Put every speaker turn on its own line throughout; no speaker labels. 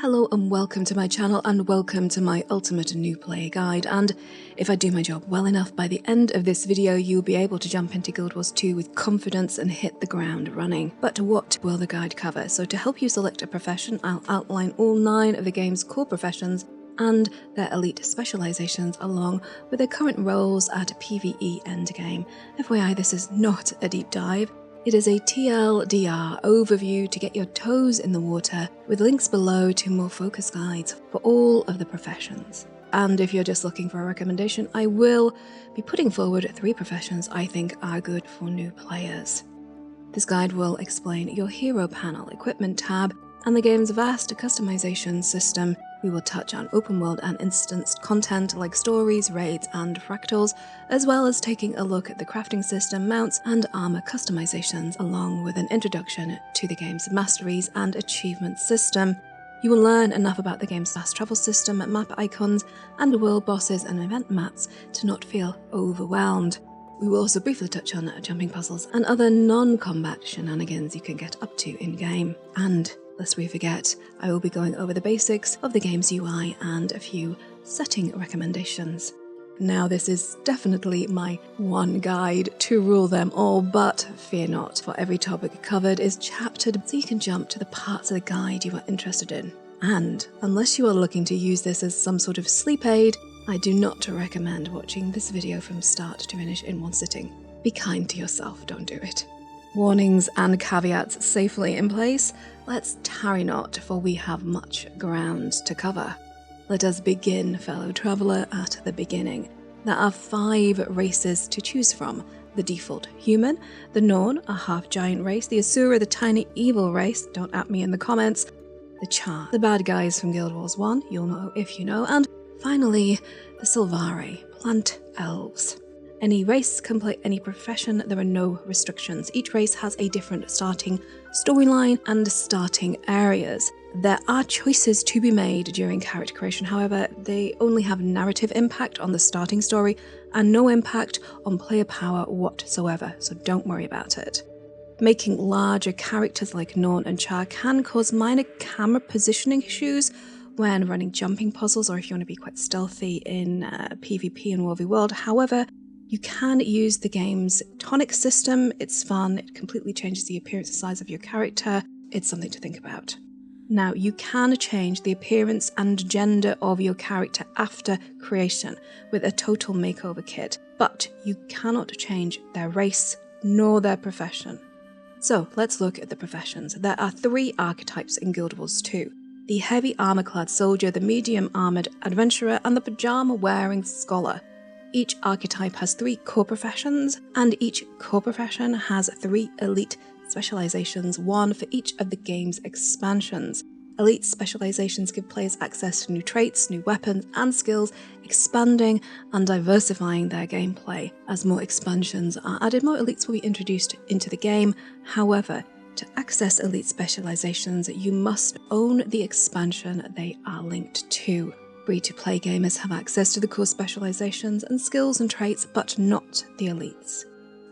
Hello and welcome to my channel and welcome to my ultimate new player guide, and if I do my job well enough, by the end of this video you'll be able to jump into Guild Wars 2 with confidence and hit the ground running. But what will the guide cover? So to help you select a profession, I'll outline all 9 of the game's core professions and their elite specializations along with their current roles at PvE endgame. FYI, this is not a deep dive. It is a TLDR overview to get your toes in the water, with links below to more focused guides for all of the professions. And if you're just looking for a recommendation, I will be putting forward 3 professions I think are good for new players. This guide will explain your hero panel, equipment tab, and the game's vast customization system. We will touch on open world and instanced content like stories, raids, and fractals, as well as taking a look at the crafting system, mounts, and armor customizations, along with an introduction to the game's masteries and achievement system. You will learn enough about the game's fast travel system, map icons, and world bosses and event maps to not feel overwhelmed. We will also briefly touch on jumping puzzles and other non-combat shenanigans you can get up to in-game. And lest we forget, I will be going over the basics of the game's UI and a few setting recommendations. Now, this is definitely my one guide to rule them all, but fear not, for every topic covered is chaptered so you can jump to the parts of the guide you are interested in. And unless you are looking to use this as some sort of sleep aid, I do not recommend watching this video from start to finish in one sitting. Be kind to yourself, don't do it. Warnings and caveats safely in place, let's tarry not, for we have much ground to cover. Let us begin, fellow traveller, at the beginning. There are 5 races to choose from. The default human, the Norn, a half-giant race, the Asura, the tiny evil race, don't at me in the comments, the Char, the bad guys from Guild Wars 1, you'll know if you know, and finally, the Sylvari, plant elves. Any race can play any profession, there are no restrictions. Each race has a different starting storyline and starting areas. There are choices to be made during character creation, however, they only have narrative impact on the starting story and no impact on player power whatsoever, so don't worry about it. Making larger characters like Norn and Char can cause minor camera positioning issues when running jumping puzzles, or if you want to be quite stealthy in PvP and World v World. However, you can use the game's tonic system. It's fun, it completely changes the appearance and size of your character. It's something to think about. Now, you can change the appearance and gender of your character after creation with a total makeover kit, but you cannot change their race nor their profession. So let's look at the professions. There are 3 archetypes in Guild Wars 2. The heavy armor-clad soldier, the medium-armored adventurer, and the pajama-wearing scholar. Each archetype has 3 core professions, and each core profession has 3 elite specializations, 1 for each of the game's expansions. Elite specializations give players access to new traits, new weapons, and skills, expanding and diversifying their gameplay. As more expansions are added, more elites will be introduced into the game. However, to access elite specializations, you must own the expansion they are linked to. Free-to-play gamers have access to the core specializations and skills and traits, but not the elites.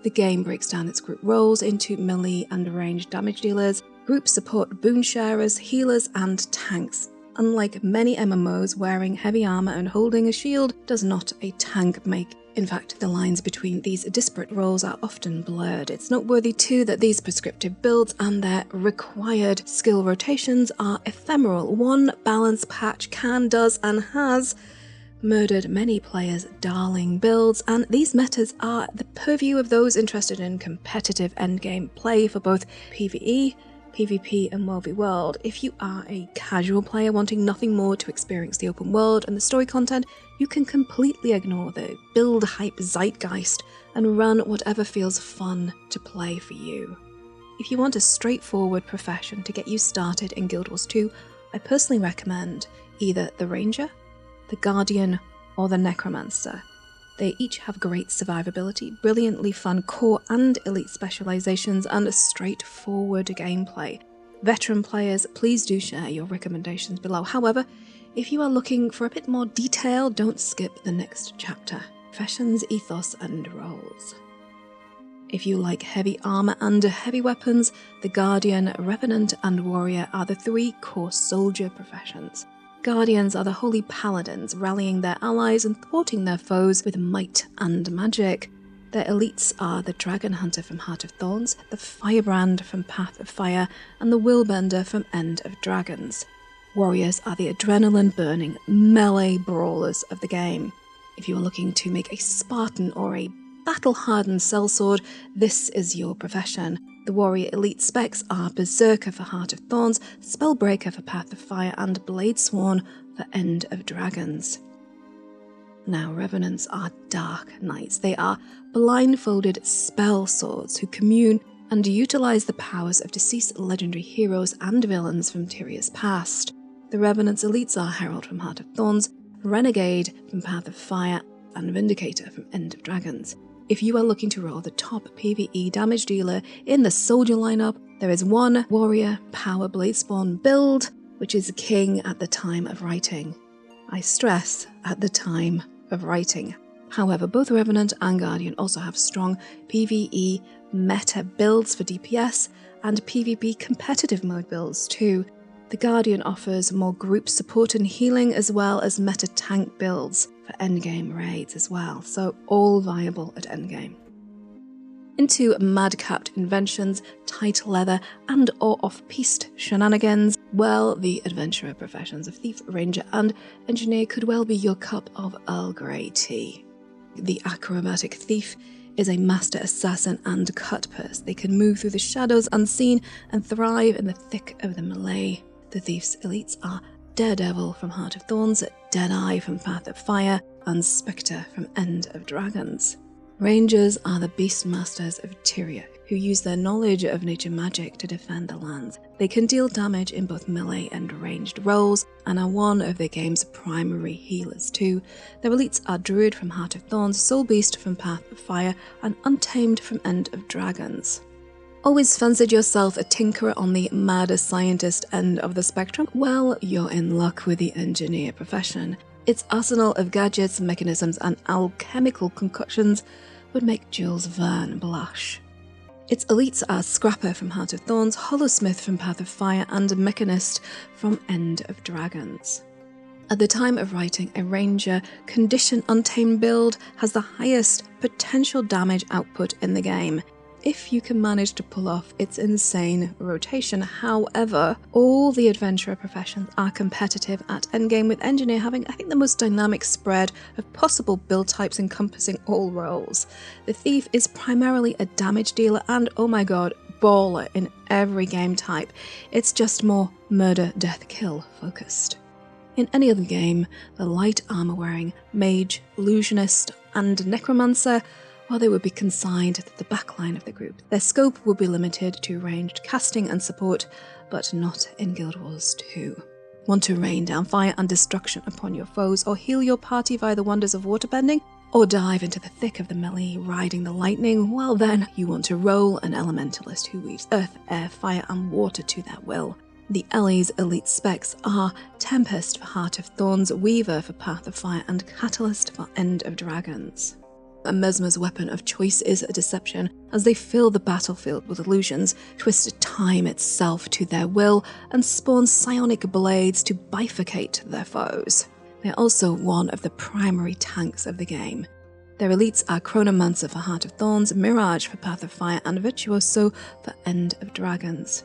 The game breaks down its group roles into melee and ranged damage dealers, group support boon sharers, healers, and tanks. Unlike many MMOs, wearing heavy armor and holding a shield does not a tank make. In fact, the lines between these disparate roles are often blurred. It's noteworthy too that these prescriptive builds and their required skill rotations are ephemeral. One balance patch can, does, and has murdered many players' darling builds, and these metas are the purview of those interested in competitive endgame play for both PvE, PvP, and World v World. If you are a casual player wanting nothing more to experience the open world and the story content, you can completely ignore the build hype zeitgeist and run whatever feels fun to play for you. If you want a straightforward profession to get you started in Guild Wars 2, I personally recommend either the Ranger, the Guardian, or the Necromancer. They each have great survivability, brilliantly fun core and elite specializations, and a straightforward gameplay. Veteran players, please do share your recommendations below. However, if you are looking for a bit more detail, don't skip the next chapter. Professions, ethos, and roles. If you like heavy armour and heavy weapons, the Guardian, Revenant and Warrior are the 3 core soldier professions. Guardians are the holy paladins, rallying their allies and thwarting their foes with might and magic. Their elites are the Dragon Hunter from Heart of Thorns, the Firebrand from Path of Fire, and the Willbender from End of Dragons. Warriors are the adrenaline-burning, melee brawlers of the game. If you are looking to make a Spartan or a battle-hardened sellsword, this is your profession. The Warrior elite specs are Berserker for Heart of Thorns, Spellbreaker for Path of Fire, and Bladesworn for End of Dragons. Now, Revenants are Dark Knights. They are blindfolded spell swords who commune and utilize the powers of deceased legendary heroes and villains from Tyrion's past. The Revenants elites are Herald from Heart of Thorns, Renegade from Path of Fire, and Vindicator from End of Dragons. If you are looking to roll the top PvE damage dealer in the soldier lineup, there is one Warrior Power Bladespawn build, which is king at the time of writing. I stress, at the time of writing. However, both Revenant and Guardian also have strong PvE meta builds for DPS and PvP competitive mode builds too. The Guardian offers more group support and healing as well as meta tank builds for endgame raids as well, so all viable at endgame. Into madcapped inventions, tight leather, and or off-piste shenanigans, well, the adventurer professions of Thief, Ranger, and Engineer could well be your cup of Earl Grey tea. The acrobatic thief is a master assassin and cutpurse. They can move through the shadows unseen and thrive in the thick of the melee. The thief's elites are Daredevil from Heart of Thorns, Deadeye from Path of Fire, and Spectre from End of Dragons. Rangers are the Beastmasters of Tyria, who use their knowledge of nature magic to defend the lands. They can deal damage in both melee and ranged roles, and are one of the game's primary healers too. Their elites are Druid from Heart of Thorns, Soul Beast from Path of Fire, and Untamed from End of Dragons. Always fancied yourself a tinkerer on the mad scientist end of the spectrum? Well, you're in luck with the engineer profession. Its arsenal of gadgets, mechanisms, and alchemical concoctions would make Jules Verne blush. Its elites are Scrapper from Heart of Thorns, Hollowsmith from Path of Fire, and Mechanist from End of Dragons. At the time of writing, a Ranger Condition Untamed build has the highest potential damage output in the game, if you can manage to pull off its insane rotation. However, all the adventurer professions are competitive at endgame, with Engineer having, I think, the most dynamic spread of possible build types encompassing all roles. The Thief is primarily a damage dealer and, oh my god, baller in every game type. It's just more murder, death, kill focused. In any other game, the light armor wearing Mage, Illusionist, and Necromancer, while they would be consigned to the backline of the group. Their scope would be limited to ranged casting and support, but not in Guild Wars 2. Want to rain down fire and destruction upon your foes, or heal your party via the wonders of waterbending, or dive into the thick of the melee riding the lightning? Well then, you want to roll an Elementalist who weaves earth, air, fire, and water to their will. The Ellie's elite specs are Tempest for Heart of Thorns, Weaver for Path of Fire, and Catalyst for End of Dragons. Mesmer's weapon of choice is deception, as they fill the battlefield with illusions, twist time itself to their will, and spawn psionic blades to bifurcate their foes. They're also one of the primary tanks of the game. Their elites are Chronomancer for Heart of Thorns, Mirage for Path of Fire, and Virtuoso for End of Dragons.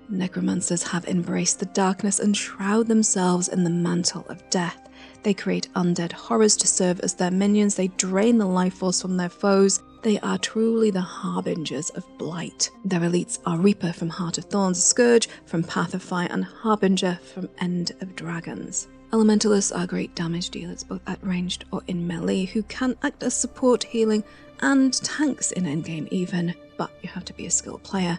Necromancers have embraced the darkness and shroud themselves in the mantle of death. They create undead horrors to serve as their minions. They drain the life force from their foes. They are truly the harbingers of blight. Their elites are Reaper from Heart of Thorns, Scourge from Path of Fire, and Harbinger from End of Dragons. Elementalists are great damage dealers, both at ranged or in melee, who can act as support, healing, and tanks in endgame even, but you have to be a skilled player.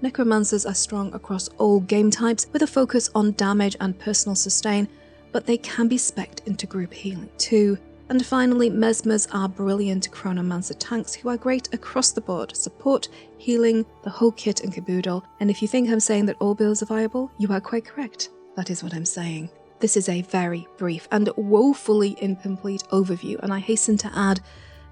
Necromancers are strong across all game types, with a focus on damage and personal sustain, but they can be spec'd into group healing too. And finally, Mesmers are brilliant Chronomancer tanks who are great across the board, support, healing, the whole kit and caboodle. And if you think I'm saying that all builds are viable, you are quite correct. That is what I'm saying. This is a very brief and woefully incomplete overview, and I hasten to add,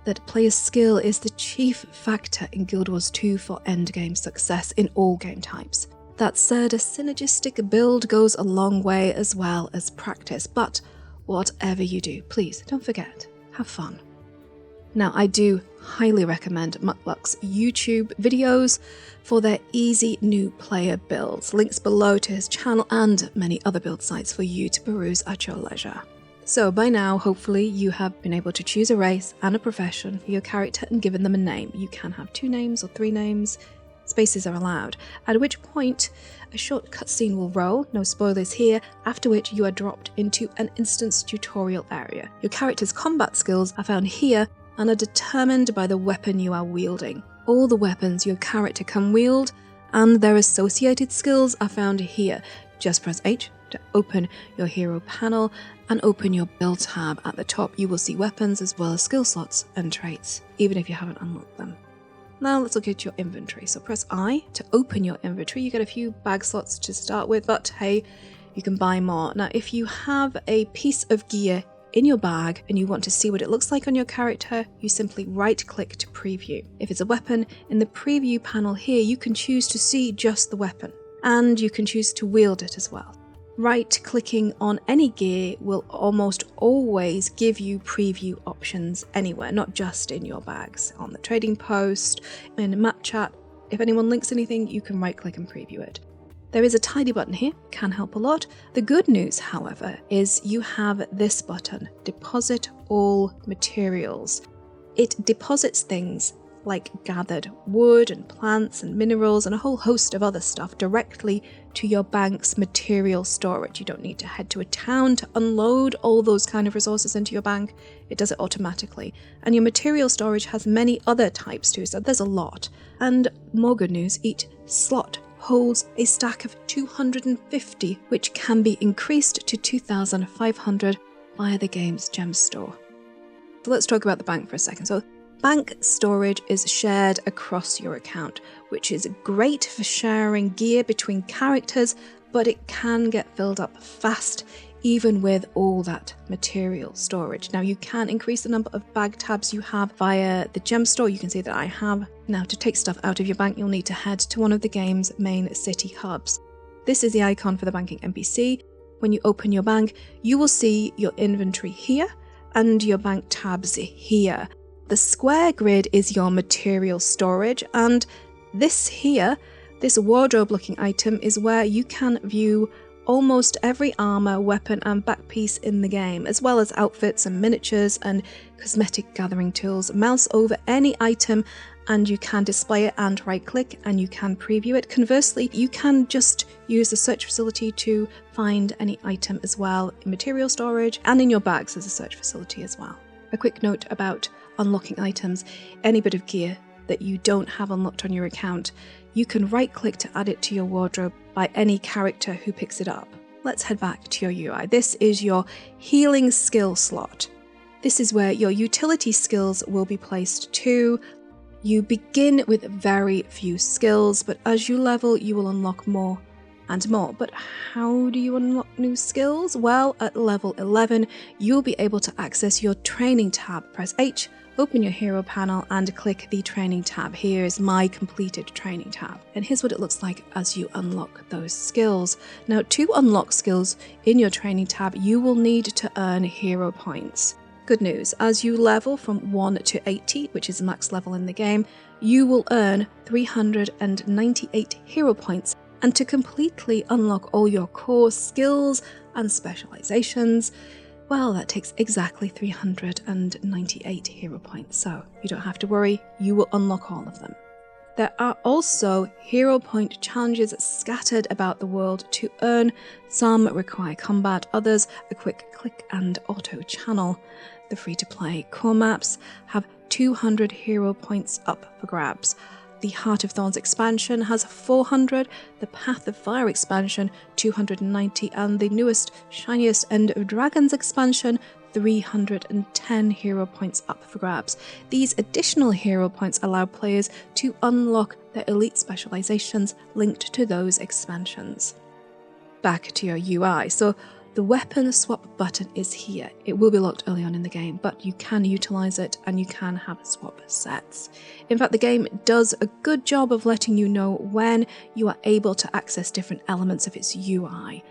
that player skill is the chief factor in Guild Wars 2 for endgame success in all game types. That said, a synergistic build goes a long way as well as practice, but whatever you do, please don't forget, have fun. Now, I do highly recommend Mutluk's YouTube videos for their easy new player builds. Links below to his channel and many other build sites for you to peruse at your leisure. So by now, hopefully you have been able to choose a race and a profession for your character and given them a name. You can have 2 names or 3 names. Spaces are allowed, at which point a short cutscene will roll, no spoilers here, after which you are dropped into an instance tutorial area. Your character's combat skills are found here and are determined by the weapon you are wielding. All the weapons your character can wield and their associated skills are found here. Just press H to open your hero panel and open your build tab. At the top you will see weapons as well as skill slots and traits, even if you haven't unlocked them. Now let's look at your inventory. So press I to open your inventory. You get a few bag slots to start with, but hey, you can buy more. Now if you have a piece of gear in your bag and you want to see what it looks like on your character, you simply right click to preview. If it's a weapon, in the preview panel here you can choose to see just the weapon, and you can choose to wield it as well. Right clicking on any gear will almost always give you preview options anywhere, not just in your bags. On the trading post, in map chat, if anyone links anything, you can right click and preview it. There is a tidy button here, can help a lot. The good news, however, is you have this button, Deposit All Materials. It deposits things like gathered wood and plants and minerals and a whole host of other stuff directly to your bank's material storage. You don't need to head to a town to unload all those kind of resources into your bank. It does it automatically. And your material storage has many other types too, so there's a lot. And more good news, each slot holds a stack of 250, which can be increased to 2,500 via the game's gem store. So let's talk about the bank for a second. So bank storage is shared across your account, which is great for sharing gear between characters, but it can get filled up fast even with all that material storage. Now you can increase the number of bag tabs you have via the gem store. You can see that I have. Now to take stuff out of your bank, you'll need to head to one of the game's main city hubs. This is the icon for the banking NPC. When you open your bank, you will see your inventory here and your bank tabs here. The square grid is your material storage, and this here, this wardrobe looking item, is where you can view almost every armour, weapon and back piece in the game, as well as outfits and miniatures and cosmetic gathering tools. Mouse over any item and you can display it and right click and you can preview it. Conversely, you can just use the search facility to find any item as well in material storage, and in your bags there's a search facility as well. A quick note about unlocking items: any bit of gear that you don't have unlocked on your account, you can right click to add it to your wardrobe by any character who picks it up. Let's head back to your UI. This is your healing skill slot. This is where your utility skills will be placed too. You begin with very few skills, but as you level you will unlock more and more. But how do you unlock new skills? Well, at level 11 you'll be able to access your training tab. Press H, open your hero panel and click the training tab. Here is my completed training tab, and here's what it looks like as you unlock those skills. Now, to unlock skills in your training tab you will need to earn hero points. Good news, as you level from 1 to 80, which is max level in the game, you will earn 398 hero points, and to completely unlock all your core skills and specializations, well, that takes exactly 398 hero points, so you don't have to worry, you will unlock all of them. There are also hero point challenges scattered about the world to earn. Some require combat, others a quick click and auto channel. The free-to-play core maps have 200 hero points up for grabs. The Heart of Thorns expansion has 400, the Path of Fire expansion 290, and the newest, shiniest End of Dragons expansion 310 hero points up for grabs. These additional hero points allow players to unlock their elite specializations linked to those expansions. Back to your UI. So The weapon swap button is here. It will be locked early on in the game, but you can utilize it and you can have swap sets. In fact, the game does a good job of letting you know when you are able to access different elements of its UI.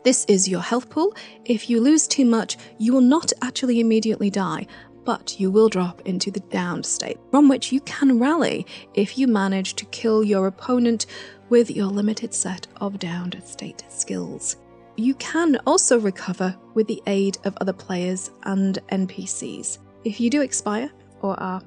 This is your health pool. If you lose too much, you will not actually immediately die, but you will drop into the downed state, from which you can rally if you manage to kill your opponent with your limited set of downed state skills. You can also recover with the aid of other players and NPCs. If you do expire or are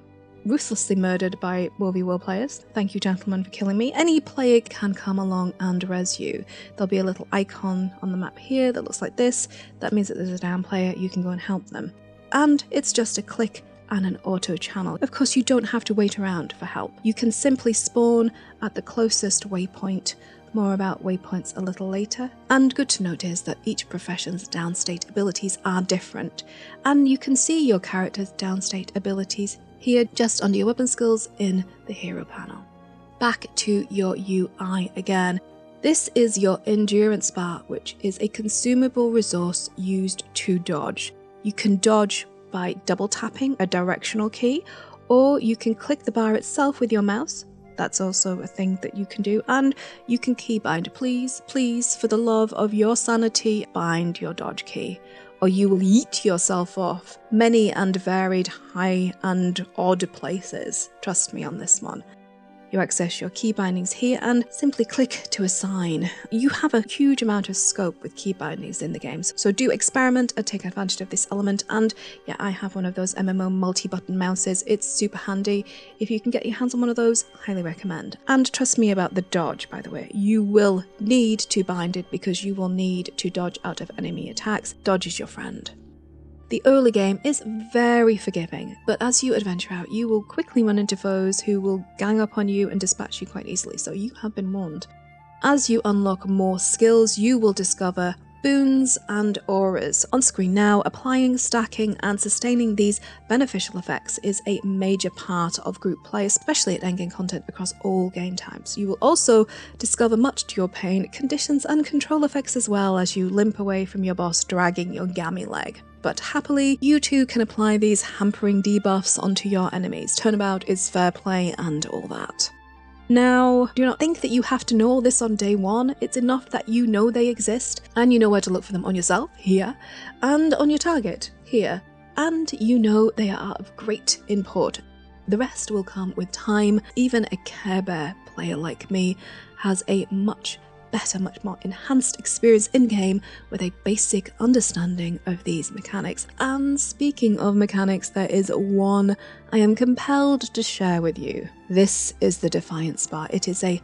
ruthlessly murdered by World players, thank you gentlemen for killing me, any player can come along and res you. There'll be a little icon on the map here that looks like this. That means that there's a down player, you can go and help them. And it's just a click and an auto channel. Of course, you don't have to wait around for help. You can simply spawn at the closest waypoint. More about waypoints a little later. And good to note is that each profession's downstate abilities are different, and you can see your character's downstate abilities here just under your weapon skills in the hero panel. Back to your UI again. This is your endurance bar, which is a consumable resource used to dodge. You can dodge by double tapping a directional key, or you can click the bar itself with your mouse. That's also a thing that you can do, and you can keybind. Please, for the love of your sanity, bind your dodge key, or you will yeet yourself off many and varied high and odd places. Trust me on this one. You access your key bindings here and simply click to assign. You have a huge amount of scope with key bindings in the games, so do experiment and take advantage of this element. And yeah, I have one of those MMO multi-button mouses. It's super handy. If you can get your hands on one of those, highly recommend. And trust me about the dodge, by the way. You will need to bind it because you will need to dodge out of enemy attacks. Dodge is your friend. The early game is very forgiving, but as you adventure out, you will quickly run into foes who will gang up on you and dispatch you quite easily, so you have been warned. As you unlock more skills, you will discover boons and auras. On screen now, applying, stacking and sustaining these beneficial effects is a major part of group play, especially at endgame content across all game types. You will also discover, much to your pain, conditions and control effects as well as you limp away from your boss dragging your gammy leg. But happily, you too can apply these hampering debuffs onto your enemies. Turnabout is fair play and all that. Now, do not think that you have to know all this on day one. It's enough that you know they exist, and you know where to look for them on yourself, here, and on your target, here, and you know they are of great import. The rest will come with time. Even a Care Bear player like me has a much better, much more enhanced experience in-game with a basic understanding of these mechanics. And speaking of mechanics, there is one I am compelled to share with you. This is the Defiance Bar. It is a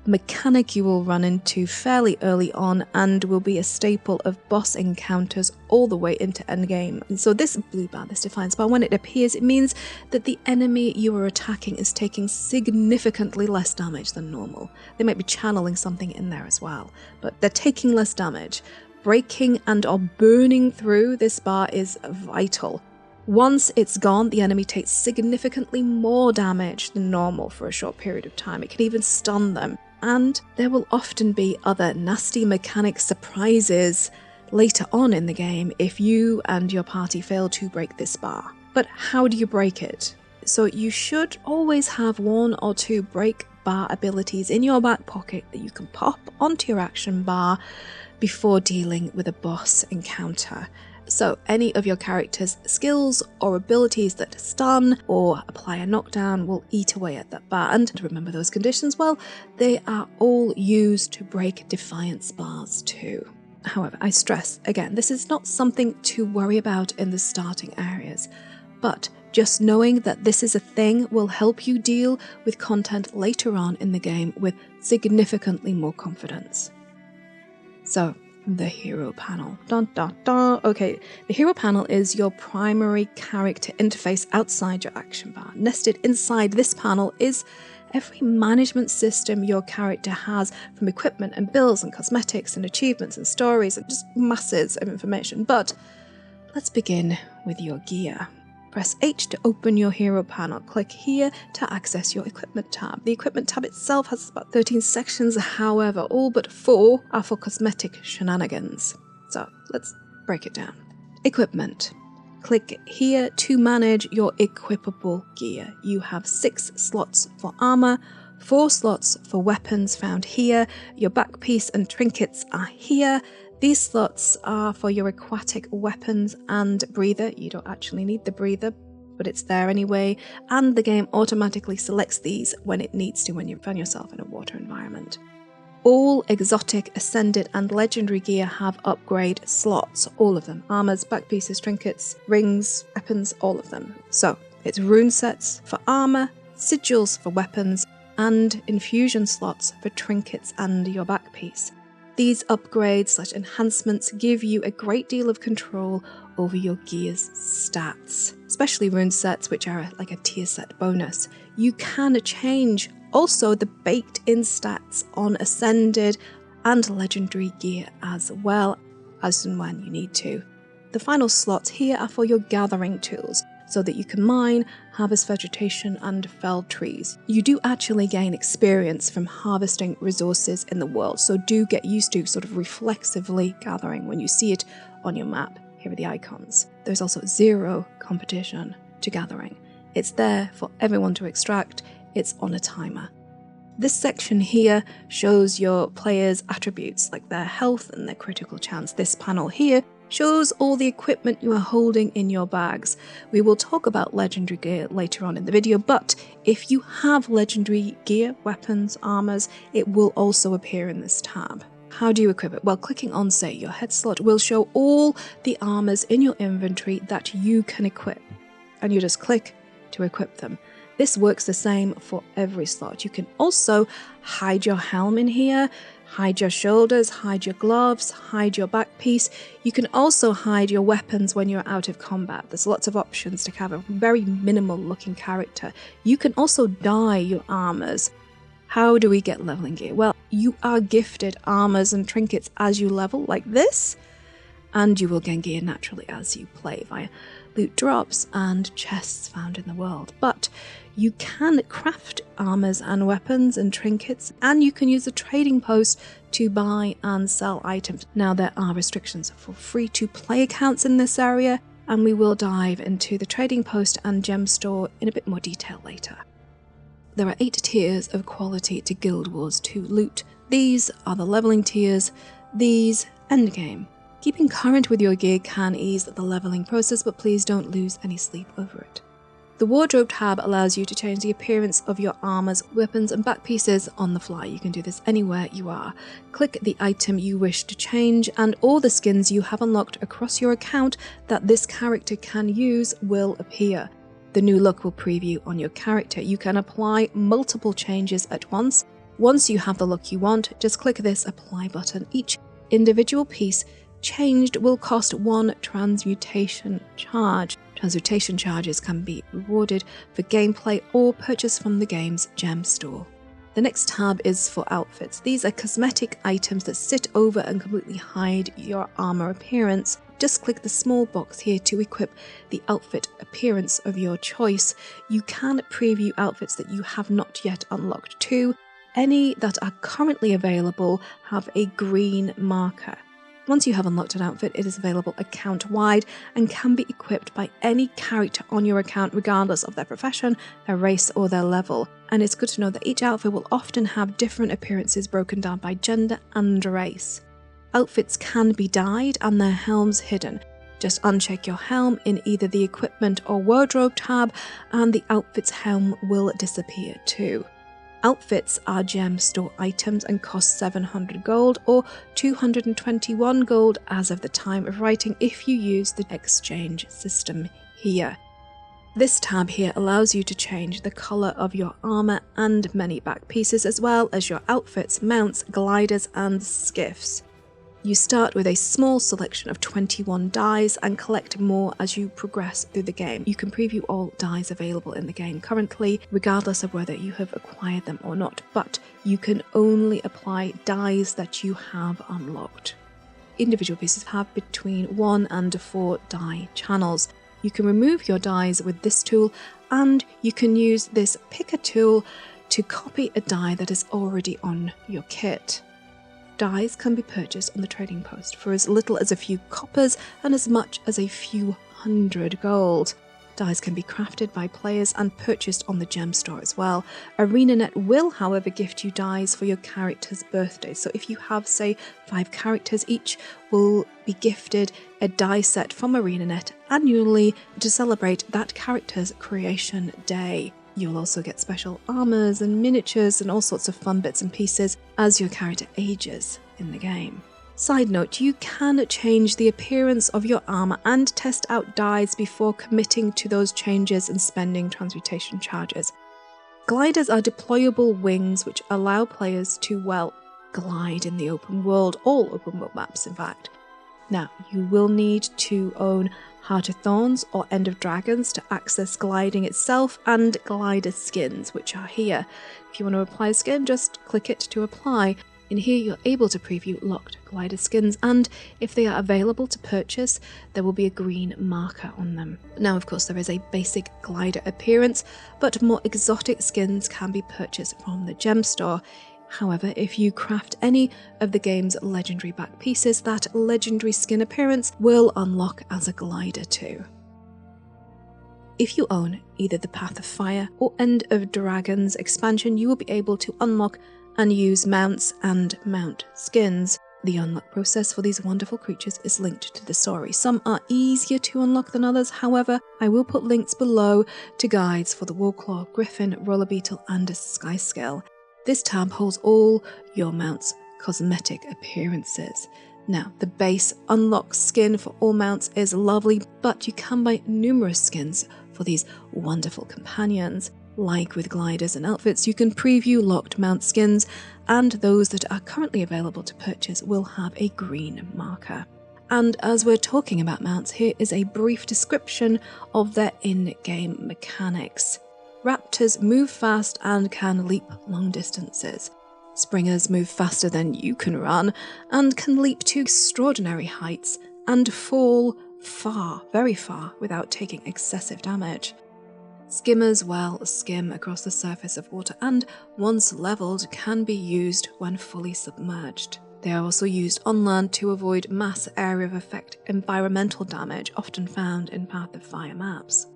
mechanic you will run into fairly early on and will be a staple of boss encounters all the way into endgame. And so this blue bar, this Defiance Bar, when it appears, it means that the enemy you are attacking is taking significantly less damage than normal. They might be channeling something in there as well, but they're taking less damage. Breaking and or burning through this bar is vital. Once it's gone, the enemy takes significantly more damage than normal for a short period of time. It can even stun them. And there will often be other nasty mechanic surprises later on in the game if you and your party fail to break this bar. But how do you break it? So you should always have 1 or 2 break bar abilities in your back pocket that you can pop onto your action bar before dealing with a boss encounter. So any of your character's skills or abilities that stun or apply a knockdown will eat away at that bar. And to remember those conditions, well, they are all used to break Defiance bars too. However, I stress, again, this is not something to worry about in the starting areas, but just knowing that this is a thing will help you deal with content later on in the game with significantly more confidence. So, the hero panel. Dun, dun, dun. Okay, the hero panel is your primary character interface outside your action bar. Nested inside this panel is every management system your character has, from equipment and bills and cosmetics and achievements and stories and just masses of information. But let's begin with your gear. Press H to open your hero panel. Click here to access your equipment tab. The equipment tab itself has about 13 sections, however, all but 4 are for cosmetic shenanigans. So let's break it down. Equipment. Click here to manage your equipable gear. You have 6 slots for armor, 4 slots for weapons found here. Your backpiece and trinkets are here. These slots are for your aquatic weapons and breather. You don't actually need the breather, but it's there anyway. And the game automatically selects these when it needs to when you find yourself in a water environment. All exotic, ascended, and legendary gear have upgrade slots. All of them. Armors, backpieces, trinkets, rings, weapons, all of them. So, it's rune sets for armor, sigils for weapons, and infusion slots for trinkets and your backpiece. These upgrades / enhancements give you a great deal of control over your gear's stats, especially rune sets, which are like a tier set bonus. You can change also the baked-in stats on ascended and legendary gear as well, as and when you need to. The final slots here are for your gathering tools, so that you can mine, harvest vegetation, and fell trees. You do actually gain experience from harvesting resources in the world, so do get used to sort of reflexively gathering when you see it on your map. Here are the icons. There's also 0 competition to gathering. It's there for everyone to extract. It's on a timer. This section here shows your players' attributes, like their health and their critical chance. This panel here shows all the equipment you are holding in your bags. We will talk about legendary gear later on in the video, but if you have legendary gear, weapons, armors, it will also appear in this tab. How do you equip it? Well, clicking on, say, your head slot will show all the armors in your inventory that you can equip, and you just click to equip them. This works the same for every slot. You can also hide your helm in here, hide your shoulders, hide your gloves, hide your back piece. You can also hide your weapons when you're out of combat. There's lots of options to have a very minimal looking character. You can also dye your armors. How do we get leveling gear? Well, you are gifted armors and trinkets as you level, like this, and you will gain gear naturally as you play via loot drops and chests found in the world. But you can craft armors and weapons and trinkets, and you can use a trading post to buy and sell items. Now, there are restrictions for free-to-play accounts in this area, and we will dive into the trading post and gem store in a bit more detail later. There are 8 tiers of quality to Guild Wars 2 loot. These are the leveling tiers, these endgame. Keeping current with your gear can ease the leveling process, but please don't lose any sleep over it. The wardrobe tab allows you to change the appearance of your armors, weapons, and back pieces on the fly. You can do this anywhere you are. Click the item you wish to change, and all the skins you have unlocked across your account that this character can use will appear. The new look will preview on your character. You can apply multiple changes at once. Once you have the look you want, just click this apply button. Each individual piece changed will cost 1 transmutation charge. Transmutation charges can be rewarded for gameplay or purchased from the game's gem store. The next tab is for outfits. These are cosmetic items that sit over and completely hide your armor appearance. Just click the small box here to equip the outfit appearance of your choice. You can preview outfits that you have not yet unlocked too. Any that are currently available have a green marker. Once you have unlocked an outfit, it is available account-wide and can be equipped by any character on your account regardless of their profession, their race, or their level. And it's good to know that each outfit will often have different appearances broken down by gender and race. Outfits can be dyed and their helms hidden. Just uncheck your helm in either the equipment or wardrobe tab and the outfit's helm will disappear too. Outfits are gem store items and cost 700 gold or 221 gold as of the time of writing if you use the exchange system here. This tab here allows you to change the colour of your armour and many back pieces as well as your outfits, mounts, gliders and skiffs. You start with a small selection of 21 dyes and collect more as you progress through the game. You can preview all dyes available in the game currently, regardless of whether you have acquired them or not, but you can only apply dyes that you have unlocked. Individual pieces have between 1 and 4 dye channels. You can remove your dyes with this tool, and you can use this picker tool to copy a dye that is already on your kit. dyes can be purchased on the trading post for as little as a few coppers and as much as a few hundred gold. Dyes can be crafted by players and purchased on the gem store as well. ArenaNet will, however, gift you dyes for your character's birthday. So if you have, say, 5 characters, each will be gifted a dye set from ArenaNet annually to celebrate that character's creation day. You'll also get special armours and miniatures and all sorts of fun bits and pieces as your character ages in the game. Side note, you can change the appearance of your armour and test out dyes before committing to those changes and spending transmutation charges. Gliders are deployable wings which allow players to, well, glide in the open world, all open world maps in fact. Now, you will need to own Heart of Thorns or End of Dragons to access gliding itself, and glider skins, which are here. If you want to apply a skin, just click it to apply. In here you're able to preview locked glider skins, and if they are available to purchase, there will be a green marker on them. Now of course there is a basic glider appearance, but more exotic skins can be purchased from the gem store. However, if you craft any of the game's legendary back pieces, that legendary skin appearance will unlock as a glider too. If you own either the Path of Fire or End of Dragons expansion, you will be able to unlock and use mounts and mount skins. The unlock process for these wonderful creatures is linked to the story. Some are easier to unlock than others, however, I will put links below to guides for the Warclaw, Griffin, Roller Beetle and Skyscale. This tab holds all your mounts' cosmetic appearances. Now, the base unlock skin for all mounts is lovely, but you can buy numerous skins for these wonderful companions. Like with gliders and outfits, you can preview locked mount skins, and those that are currently available to purchase will have a green marker. And as we're talking about mounts, here is a brief description of their in-game mechanics. Raptors move fast and can leap long distances. Springers move faster than you can run, and can leap to extraordinary heights, and fall far, very far, without taking excessive damage. Skimmers, well, skim across the surface of water and, once leveled, can be used when fully submerged. They are also used on land to avoid mass area of effect environmental damage often found in Path of Fire maps.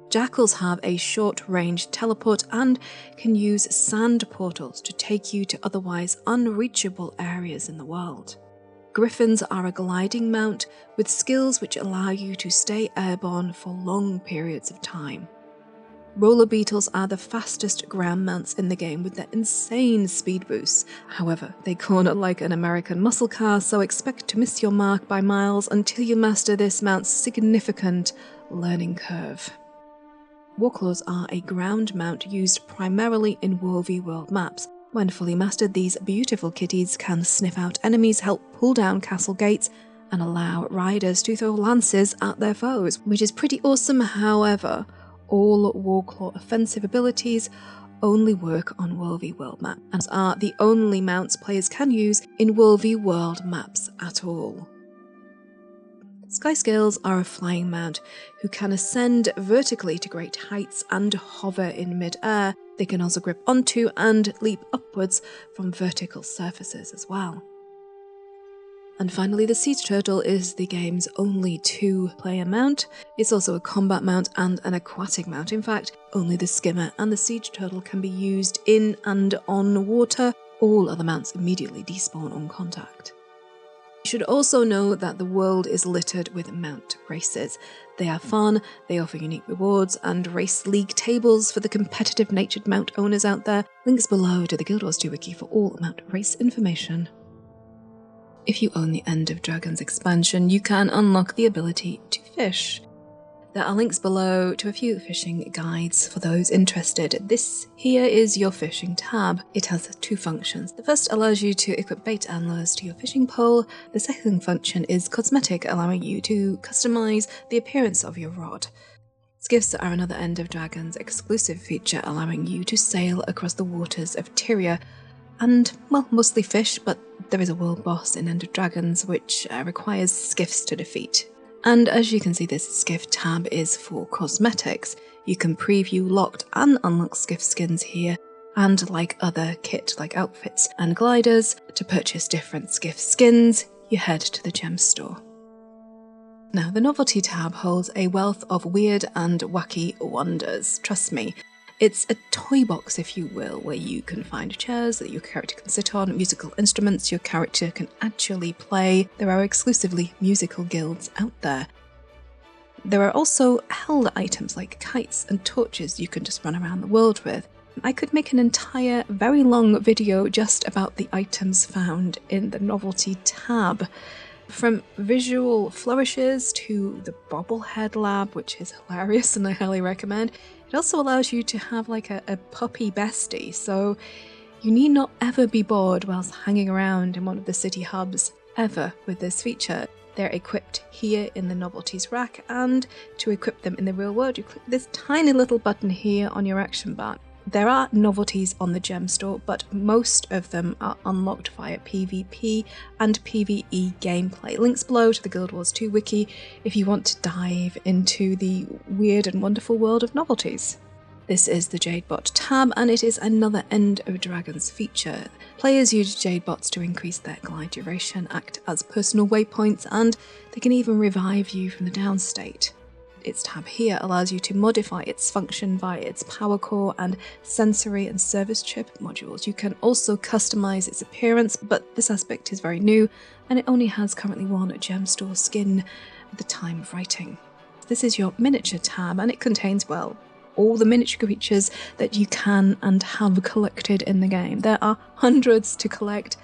Jackals have a short-range teleport and can use sand portals to take you to otherwise unreachable areas in the world. Griffins are a gliding mount with skills which allow you to stay airborne for long periods of time. Roller Beetles are the fastest ground mounts in the game with their insane speed boosts. However, they corner like an American muscle car, so expect to miss your mark by miles until you master this mount's significant learning curve. Warclaws are a ground mount used primarily in WoW world maps. When fully mastered, these beautiful kitties can sniff out enemies, help pull down castle gates, and allow riders to throw lances at their foes, which is pretty awesome. However, all Warclaw offensive abilities only work on WoW world maps, and are the only mounts players can use in WoW world maps at all. Skyscales are a flying mount who can ascend vertically to great heights and hover in mid-air. They can also grip onto and leap upwards from vertical surfaces as well. And finally, the Siege Turtle is the game's only 2-player mount. It's also a combat mount and an aquatic mount. In fact, only the Skimmer and the Siege Turtle can be used in and on water. All other mounts immediately despawn on contact. You should also know that the world is littered with mount races. They are fun, they offer unique rewards, and race league tables for the competitive-natured mount owners out there. Links below to the Guild Wars 2 wiki for all mount race information. If you own the End of Dragons expansion, you can unlock the ability to fish. There are links below to a few fishing guides for those interested. This here is your fishing tab. It has 2 functions. The first allows you to equip bait and lures to your fishing pole. The second function is cosmetic, allowing you to customize the appearance of your rod. Skiffs are another End of Dragons exclusive feature, allowing you to sail across the waters of Tyria and, well, mostly fish, but there is a world boss in End of Dragons which requires skiffs to defeat. And as you can see, this skiff tab is for cosmetics. You can preview locked and unlocked skiff skins here, And like other kit like outfits and gliders, to purchase different Skiff skins, you head to the gem store. Now, the Novelty tab holds a wealth of weird and wacky wonders, trust me. It's a toy box, if you will, where you can find chairs that your character can sit on, musical instruments your character can actually play. There are exclusively musical guilds out there. There are also held items like kites and torches you can just run around the world with. I could make an entire, very long video just about the items found in the Novelty tab. From visual flourishes to the bobblehead lab, which is hilarious and I highly recommend. It also allows you to have like a puppy bestie, so you need not ever be bored whilst hanging around in one of the city hubs, ever, with this feature. They're equipped here in the Novelties rack, and to equip them in the real world, you click this tiny little button here on your action bar. There are novelties on the gem store, but most of them are unlocked via PvP and PvE gameplay. Links below to the Guild Wars 2 wiki if you want to dive into the weird and wonderful world of novelties. This is the Jade Bot tab, and it is another End of Dragons feature. Players use Jade Bots to increase their glide duration, act as personal waypoints, and they can even revive you from the down state. Its tab here allows you to modify its function via its power core and sensory and service chip modules. You can also customize its appearance, but this aspect is very new and it only has currently one gem store skin at the time of writing. This is your miniature tab, and it contains, well, all the miniature creatures that you can and have collected in the game. There are hundreds to collect,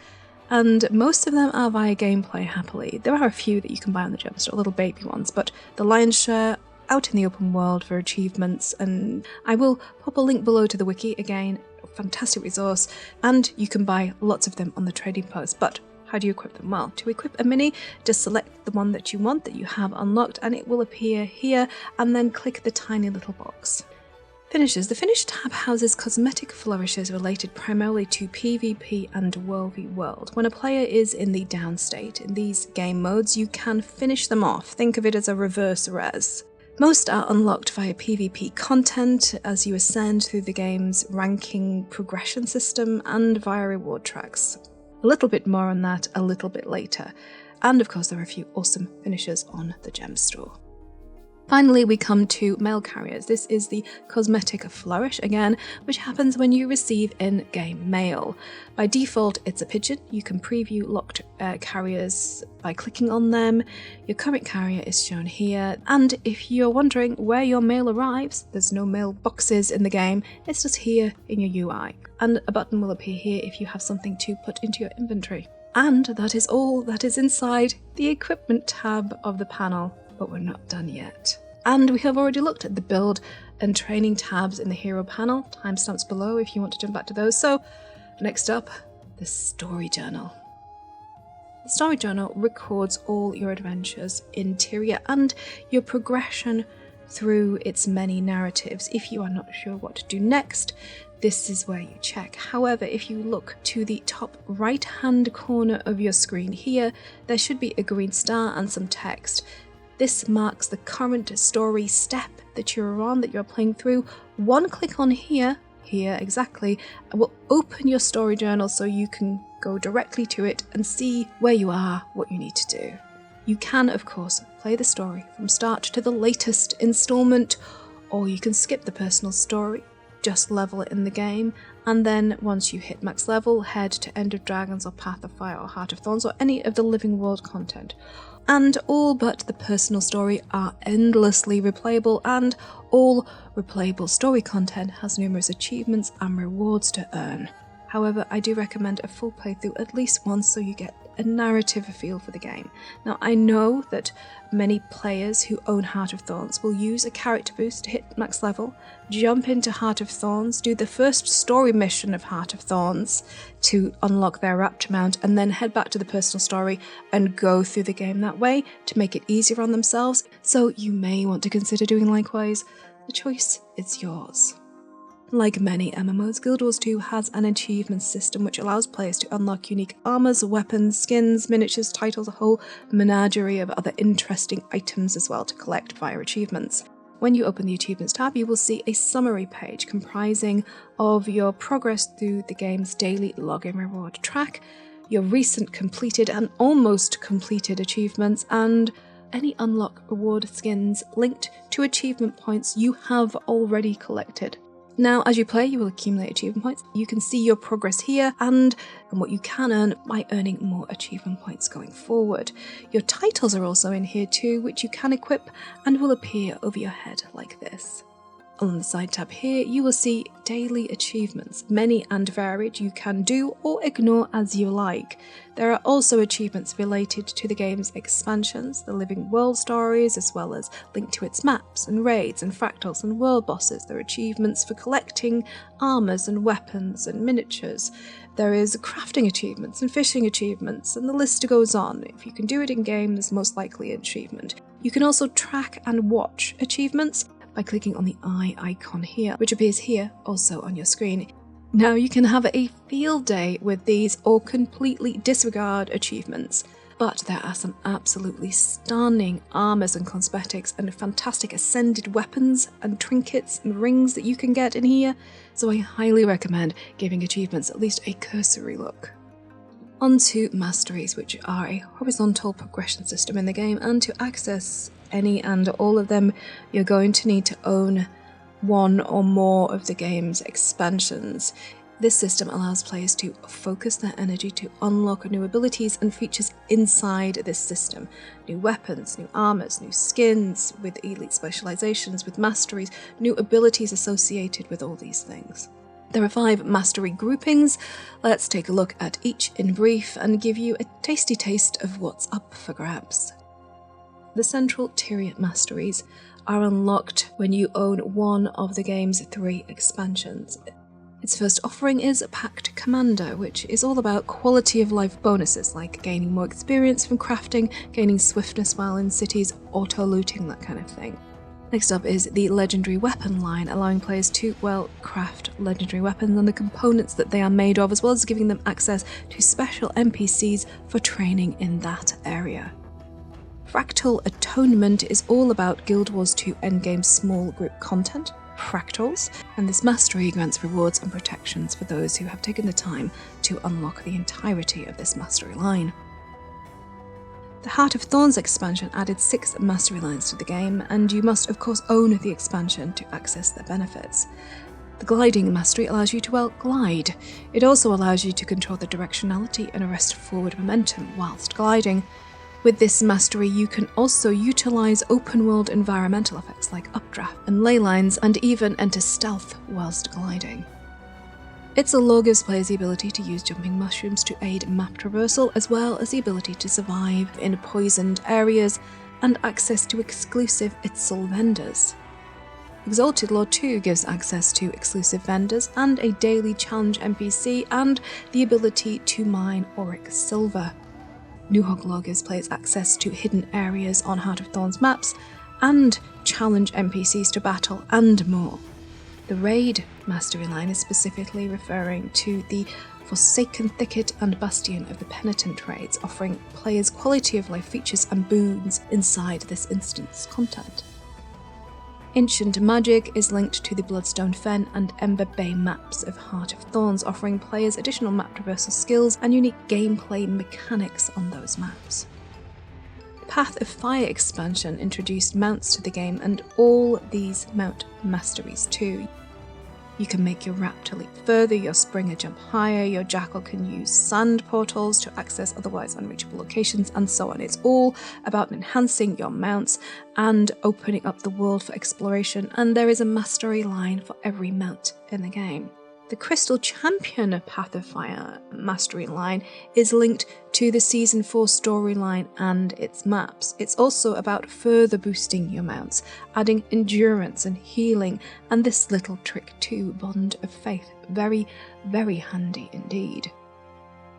and most of them are via gameplay happily. There are a few that you can buy on the gem store, little baby ones, but the lion's share out in the open world for achievements, and I will pop a link below to the wiki, again, a fantastic resource, and you can buy lots of them on the trading post. But how do you equip them? Well, to equip a mini, just select the one that you want, that you have unlocked, and it will appear here, and then click the tiny little box. Finishes. The Finish tab houses cosmetic flourishes related primarily to PvP and World v World. When a player is in the down state in these game modes, you can finish them off. Think of it as a reverse res. Most are unlocked via PvP content as you ascend through the game's ranking progression system and via reward tracks. A little bit more on that a little bit later. And of course there are a few awesome finishes on the gem store. Finally, we come to mail carriers. This is the Cosmetic Flourish again, which happens when you receive in-game mail. By default, it's a pigeon. You can preview locked carriers by clicking on them. Your current carrier is shown here, and if you're wondering where your mail arrives, there's no mail boxes in the game, it's just here in your UI. And a button will appear here if you have something to put into your inventory. And that is all that is inside the equipment tab of the panel. But we're not done yet. And we have already looked at the build and training tabs in the hero panel, timestamps below if you want to jump back to those. So next up, the story journal. The story journal records all your adventures, interior, and your progression through its many narratives. If you are not sure what to do next, this is where you check. However, if you look to the top right hand corner of your screen here, there should be a green star and some text. This marks the current story step that you're on, that you're playing through. One click on here exactly, will open your story journal so you can go directly to it and see where you are, what you need to do. You can, of course, play the story from start to the latest installment, or you can skip the personal story, just level it in the game, and then once you hit max level, head to End of Dragons or Path of Fire or Heart of Thorns or any of the Living World content. And all but the personal story are endlessly replayable, and all replayable story content has numerous achievements and rewards to earn. However, I do recommend a full playthrough at least once so you get a narrative feel for the game. Now, I know that many players who own Heart of Thorns will use a character boost to hit max level, jump into Heart of Thorns, do the first story mission of Heart of Thorns to unlock their Rapture Mount, and then head back to the personal story and go through the game that way to make it easier on themselves. So you may want to consider doing likewise. The choice is yours. Like many MMOs, Guild Wars 2 has an achievement system which allows players to unlock unique armours, weapons, skins, miniatures, titles, a whole menagerie of other interesting items as well to collect via achievements. when you open the Achievements tab, you will see a summary page comprising of your progress through the game's daily login reward track, your recent completed and almost completed achievements, and any unlock reward skins linked to achievement points you have already collected. Now, as you play, you will accumulate achievement points. You can see your progress here and what you can earn by earning more achievement points going forward. Your titles are also in here too, which you can equip and will appear over your head like this. On the side tab here, you will see daily achievements, many and varied. You can do or ignore as you like. There are also achievements related to the game's expansions, the living world stories, as well as linked to its maps and raids and fractals and world bosses. There are achievements for collecting armours and weapons and miniatures. There is crafting achievements and fishing achievements, and the list goes on. If you can do it in game, there's most likely an achievement. You can also track and watch achievements by clicking on the eye icon here, which appears here also on your screen. Now you can have a field day with these or completely disregard achievements, but there are some absolutely stunning armours and cosmetics and fantastic ascended weapons and trinkets and rings that you can get in here, so I highly recommend giving achievements at least a cursory look. Onto Masteries, which are a horizontal progression system in the game, and to access any and all of them, you're going to need to own one or more of the game's expansions. This system allows players to focus their energy to unlock new abilities and features inside this system. New weapons, new armours, new skins, with elite specializations, with masteries, new abilities associated with all these things. There are 5 mastery groupings. Let's take a look at each in brief and give you a tasty taste of what's up for grabs. The central tier masteries are unlocked when you own one of the game's 3 expansions. Its first offering is Pact Commander, which is all about quality of life bonuses like gaining more experience from crafting, gaining swiftness while in cities, auto-looting, that kind of thing. Next up is the Legendary Weapon line, allowing players to, well, craft legendary weapons and the components that they are made of, as well as giving them access to special NPCs for training in that area. Fractal Atonement is all about Guild Wars 2 Endgame small group content, Fractals, and this mastery grants rewards and protections for those who have taken the time to unlock the entirety of this mastery line. The Heart of Thorns expansion added 6 mastery lines to the game, and you must of course own the expansion to access their benefits. The Gliding mastery allows you to, well, glide. It also allows you to control the directionality and arrest forward momentum whilst gliding. With this mastery, you can also utilise open-world environmental effects like updraft and ley lines, and even enter stealth whilst gliding. Its allure gives players the ability to use jumping mushrooms to aid map traversal, as well as the ability to survive in poisoned areas and access to exclusive Itzel vendors. Exalted Lore 2 gives access to exclusive vendors and a daily challenge NPC and the ability to mine auric silver. Nuhog Lore gives players access to hidden areas on Heart of Thorns maps and challenge NPCs to battle and more. The Raid mastery line is specifically referring to the Forsaken Thicket and Bastion of the Penitent raids, offering players quality of life features and boons inside this instance content. Ancient Magic is linked to the Bloodstone Fen and Ember Bay maps of Heart of Thorns, offering players additional map traversal skills and unique gameplay mechanics on those maps. The Path of Fire expansion introduced mounts to the game, and all these mount masteries too. You can make your Raptor leap further, your Springer jump higher, your Jackal can use sand portals to access otherwise unreachable locations, and so on. It's all about enhancing your mounts and opening up the world for exploration, and there is a mastery line for every mount in the game. The Crystal Champion Path of Fire mastery line is linked to the Season 4 storyline and its maps. It's also about further boosting your mounts, adding endurance and healing, and this little trick too, Bond of Faith. Very, very handy indeed.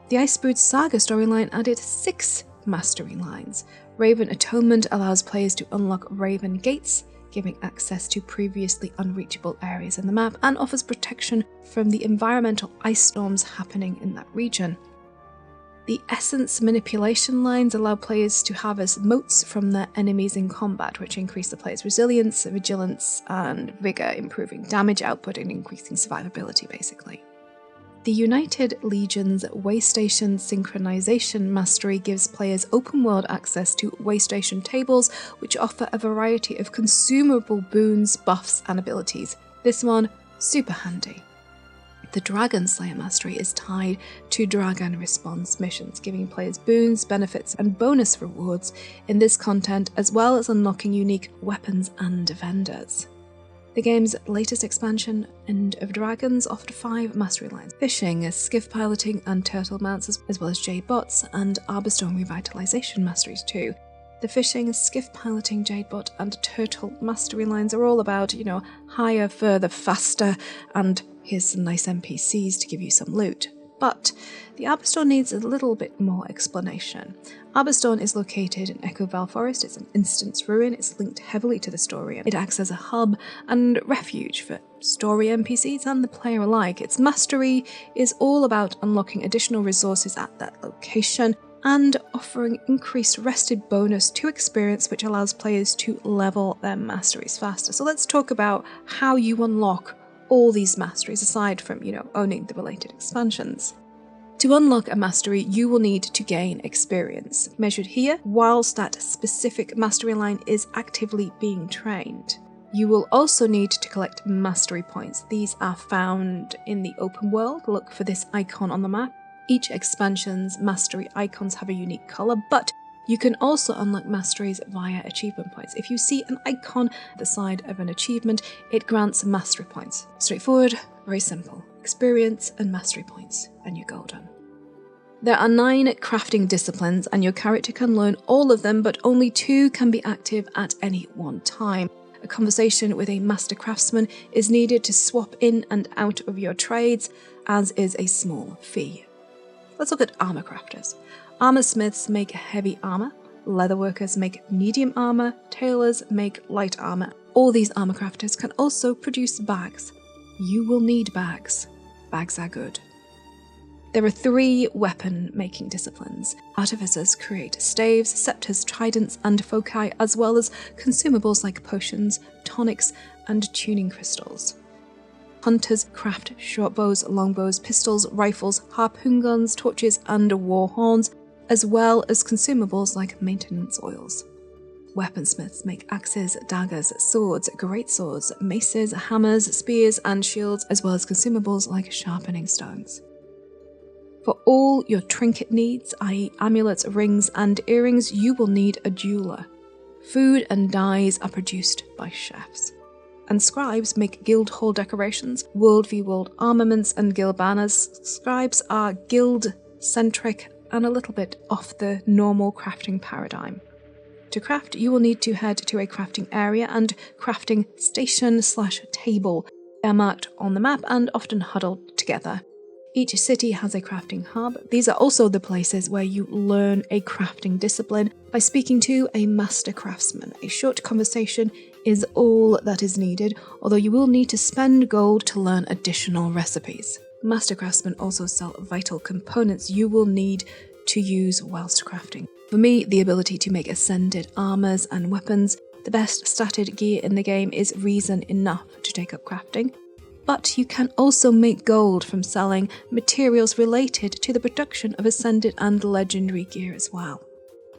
The Icebrood Saga storyline added 6 mastery lines. Raven Atonement allows players to unlock Raven Gates, giving access to previously unreachable areas in the map, and offers protection from the environmental ice storms happening in that region. The essence manipulation lines allow players to harvest motes from their enemies in combat, which increase the player's resilience, vigilance, and vigor, improving damage output and increasing survivability, basically. The United Legion's Waystation Synchronization Mastery gives players open-world access to Waystation tables, which offer a variety of consumable boons, buffs, and abilities. This one, super handy. The Dragon Slayer Mastery is tied to Dragon Response missions, giving players boons, benefits, and bonus rewards in this content, as well as unlocking unique weapons and vendors. The game's latest expansion, End of Dragons, offered 5 mastery lines: fishing, skiff piloting, and turtle mounts, as well as Jade Bots and Arborstone Revitalization Masteries too. The fishing, skiff piloting, Jade Bot, and turtle mastery lines are all about, higher, further, faster, and here's some nice NPCs to give you some loot. But the Arborstone needs a little bit more explanation. Arborstone is located in Echo Vale Forest. It's an instance ruin. It's linked heavily to the story. It acts as a hub and refuge for story NPCs and the player alike. Its mastery is all about unlocking additional resources at that location and offering increased rested bonus to experience, which allows players to level their masteries faster. So let's talk about how you unlock all these masteries, aside from, owning the related expansions. To unlock a mastery, you will need to gain experience, measured here whilst that specific mastery line is actively being trained. You will also need to collect mastery points. These are found in the open world. Look for this icon on the map. Each expansion's mastery icons have a unique colour, but you can also unlock masteries via achievement points. If you see an icon at the side of an achievement, it grants mastery points. Straightforward, very simple. Experience and mastery points, and you're golden. There are 9 crafting disciplines, and your character can learn all of them, but only 2 can be active at any one time. A conversation with a master craftsman is needed to swap in and out of your trades, as is a small fee. Let's look at armour crafters. Armour smiths make heavy armour, leatherworkers make medium armour, tailors make light armour. All these armour crafters can also produce bags. You will need bags. Bags are good. There are 3 weapon making disciplines. Artificers create staves, scepters, tridents, and foci, as well as consumables like potions, tonics, and tuning crystals. Hunters craft shortbows, longbows, pistols, rifles, harpoon guns, torches, and war horns, as well as consumables like maintenance oils. Weaponsmiths make axes, daggers, swords, greatswords, maces, hammers, spears, and shields, as well as consumables like sharpening stones. For all your trinket needs, i.e. amulets, rings, and earrings, you will need a jeweler. Food and dyes are produced by chefs. And scribes make guild hall decorations, world v world armaments, and guild banners. Scribes are guild-centric and a little bit off the normal crafting paradigm. To craft, you will need to head to a crafting area and crafting station/table. They are marked on the map and often huddled together. Each city has a crafting hub. These are also the places where you learn a crafting discipline by speaking to a master craftsman. A short conversation is all that is needed, although you will need to spend gold to learn additional recipes. Master craftsmen also sell vital components you will need to use whilst crafting. For me, the ability to make ascended armours and weapons. The best statted gear in the game is reason enough to take up crafting. But you can also make gold from selling materials related to the production of ascended and legendary gear as well.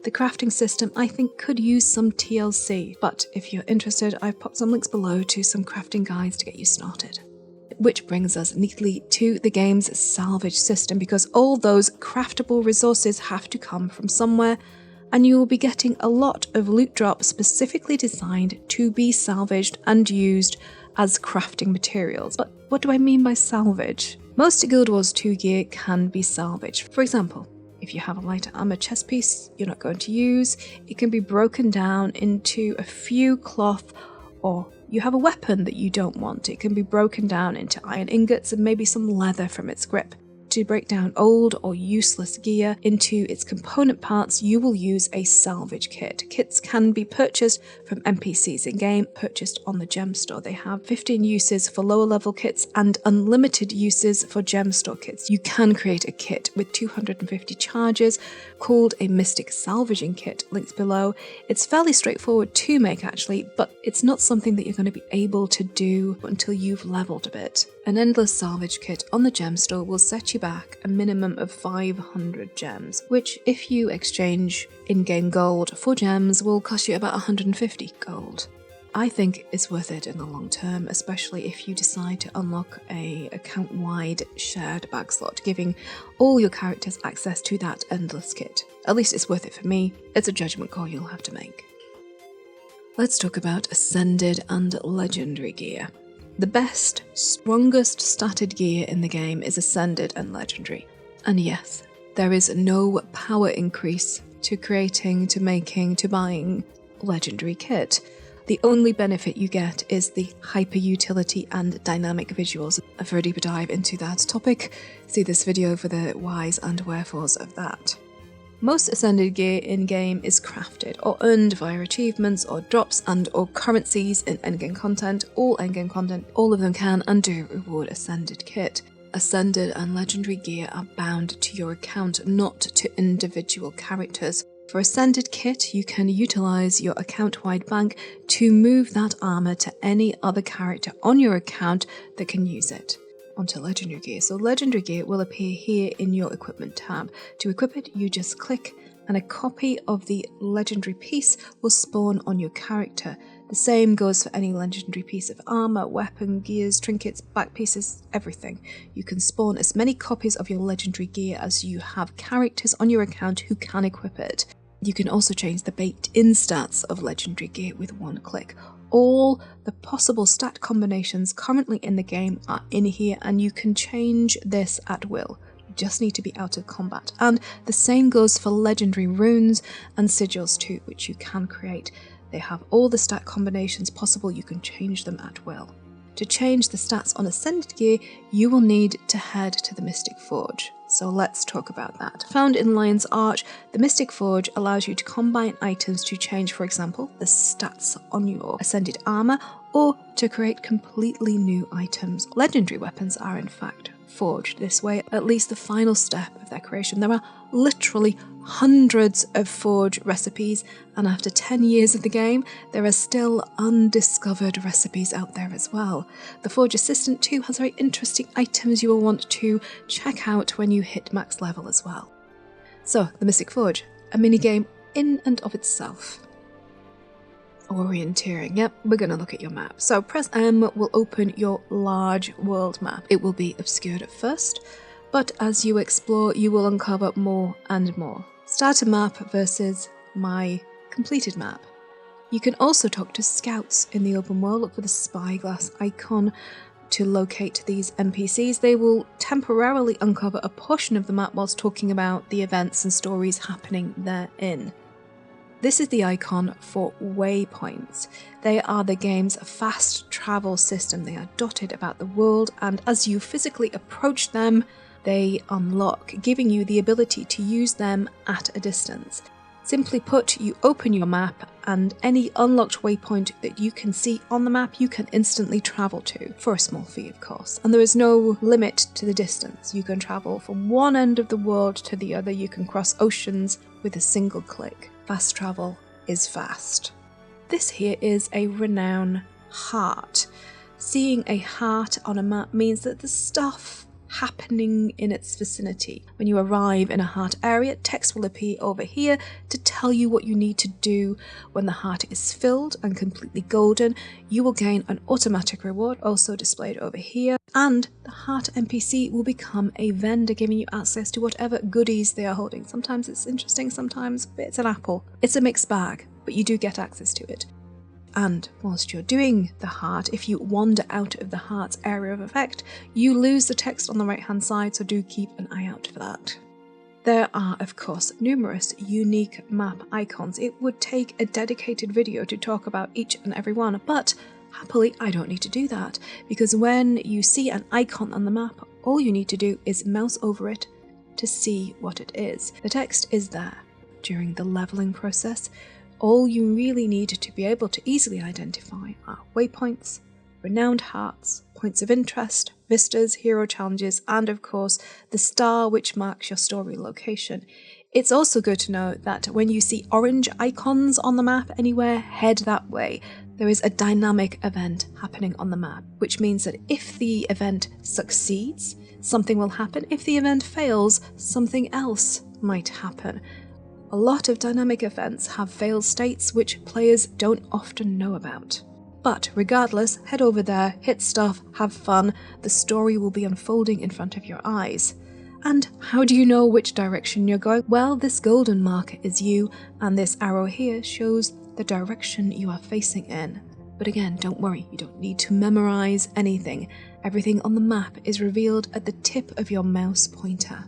The crafting system, I think, could use some TLC, but if you're interested, I've popped some links below to some crafting guides to get you started. Which brings us neatly to the game's salvage system, because all those craftable resources have to come from somewhere, and you will be getting a lot of loot drops specifically designed to be salvaged and used as crafting materials. But what do I mean by salvage? Most Guild Wars 2 gear can be salvaged. For example, if you have a lighter armor chest piece you're not going to use, it can be broken down into a few cloth, or you have a weapon that you don't want, it can be broken down into iron ingots and maybe some leather from its grip. to break down old or useless gear into its component parts, you will use a salvage kit. Kits can be purchased from NPCs in-game, purchased on the gem store. They have 15 uses for lower level kits and unlimited uses for gem store kits. You can create a kit with 250 charges called a Mystic Salvaging Kit, linked below. It's fairly straightforward to make actually, but it's not something that you're going to be able to do until you've leveled a bit. An endless salvage kit on the gem store will set you back a minimum of 500 gems, which if you exchange in-game gold for gems will cost you about 150 gold. I think it's worth it in the long term, especially if you decide to unlock a account-wide shared bag slot, giving all your characters access to that endless kit. At least it's worth it for me. It's a judgment call you'll have to make. Let's talk about Ascended and Legendary gear. The best, strongest statted gear in the game is Ascended and Legendary. And yes, there is no power increase to creating, to making, to buying Legendary kit. The only benefit you get is the hyper utility and dynamic visuals. For a deeper dive into that topic, see this video for the whys and wherefores of that. Most Ascended gear in-game is crafted or earned via achievements or drops and or currencies in endgame content. All endgame content, all of them can and do reward Ascended kit. Ascended and Legendary gear are bound to your account, not to individual characters. For Ascended kit, you can utilize your account-wide bank to move that armor to any other character on your account that can use it. Onto Legendary gear. So Legendary gear will appear here in your equipment tab. To equip it, you just click and a copy of the Legendary piece will spawn on your character. The same goes for any Legendary piece of armor, weapon, gears, trinkets, back pieces, everything. You can spawn as many copies of your Legendary gear as you have characters on your account who can equip it. You can also change the baked-in stats of Legendary gear with one click. All the possible stat combinations currently in the game are in here and you can change this at will. You just need to be out of combat. And the same goes for Legendary runes and sigils too, which you can create. They have all the stat combinations possible, you can change them at will. To change the stats on Ascended gear, you will need to head to the Mystic Forge. So let's talk about that. Found in Lion's Arch, the Mystic Forge allows you to combine items to change, for example, the stats on your Ascended armor, or to create completely new items. Legendary weapons are in fact forged this way, at least the final step of their creation. There are literally hundreds of forge recipes, and after 10 years of the game, there are still undiscovered recipes out there as well. The Forge Assistant too has very interesting items you will want to check out when you hit max level as well. So, the Mystic Forge, a minigame in and of itself. Orienteering, yep, we're going to look at your map. So press M will open your large world map. It will be obscured at first, but as you explore you will uncover more and more. Starter map versus my completed map. You can also talk to scouts in the open world. Look for the spyglass icon to locate these NPCs. They will temporarily uncover a portion of the map whilst talking about the events and stories happening therein. This is the icon for Waypoints. They are the game's fast travel system. They are dotted about the world, and as you physically approach them, they unlock, giving you the ability to use them at a distance. Simply put, you open your map, and any unlocked waypoint that you can see on the map you can instantly travel to, for a small fee of course. And there is no limit to the distance. You can travel from one end of the world to the other. You can cross oceans with a single click. Fast travel is fast. This here is a Renown Heart. Seeing a heart on a map means that there's stuff happening in its vicinity. When you arrive in a heart area, text will appear over here to tell you what you need to do. When the heart is filled and completely golden, you will gain an automatic reward, also displayed over here, and the heart NPC will become a vendor, giving you access to whatever goodies they are holding. Sometimes it's interesting, sometimes it's an apple. It's a mixed bag, but you do get access to it. And whilst you're doing the heart, if you wander out of the heart's area of effect, you lose the text on the right hand side, so do keep an eye out for that. There are, of course, numerous unique map icons. It would take a dedicated video to talk about each and every one, but happily I don't need to do that, because when you see an icon on the map, all you need to do is mouse over it to see what it is. The text is there. During the leveling process, all you really need to be able to easily identify are waypoints, Renown Hearts, points of interest, vistas, hero challenges, and of course the star which marks your story location. It's also good to know that when you see orange icons on the map anywhere, head that way. There is a dynamic event happening on the map, which means that if the event succeeds, something will happen. If the event fails, something else might happen. A lot of dynamic events have failed states which players don't often know about. But regardless, head over there, hit stuff, have fun, the story will be unfolding in front of your eyes. And how do you know which direction you're going? Well, this golden marker is you, and this arrow here shows the direction you are facing in. But again, don't worry, you don't need to memorize anything. Everything on the map is revealed at the tip of your mouse pointer.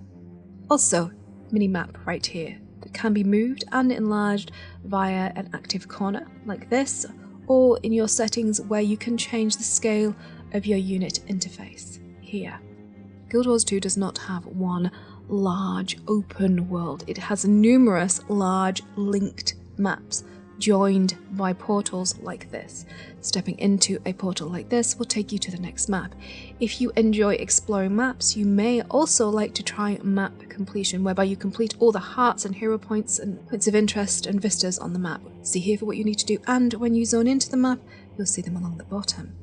Also, mini-map right here that can be moved and enlarged via an active corner like this, or in your settings where you can change the scale of your unit interface here. Guild Wars 2 does not have one large open world. It has numerous large linked maps joined by portals like this. Stepping into a portal like this will take you to the next map. If you enjoy exploring maps, you may also like to try map completion, whereby you complete all the hearts and hero points and points of interest and vistas on the map. See here for what you need to do, and when you zone into the map, you'll see them along the bottom.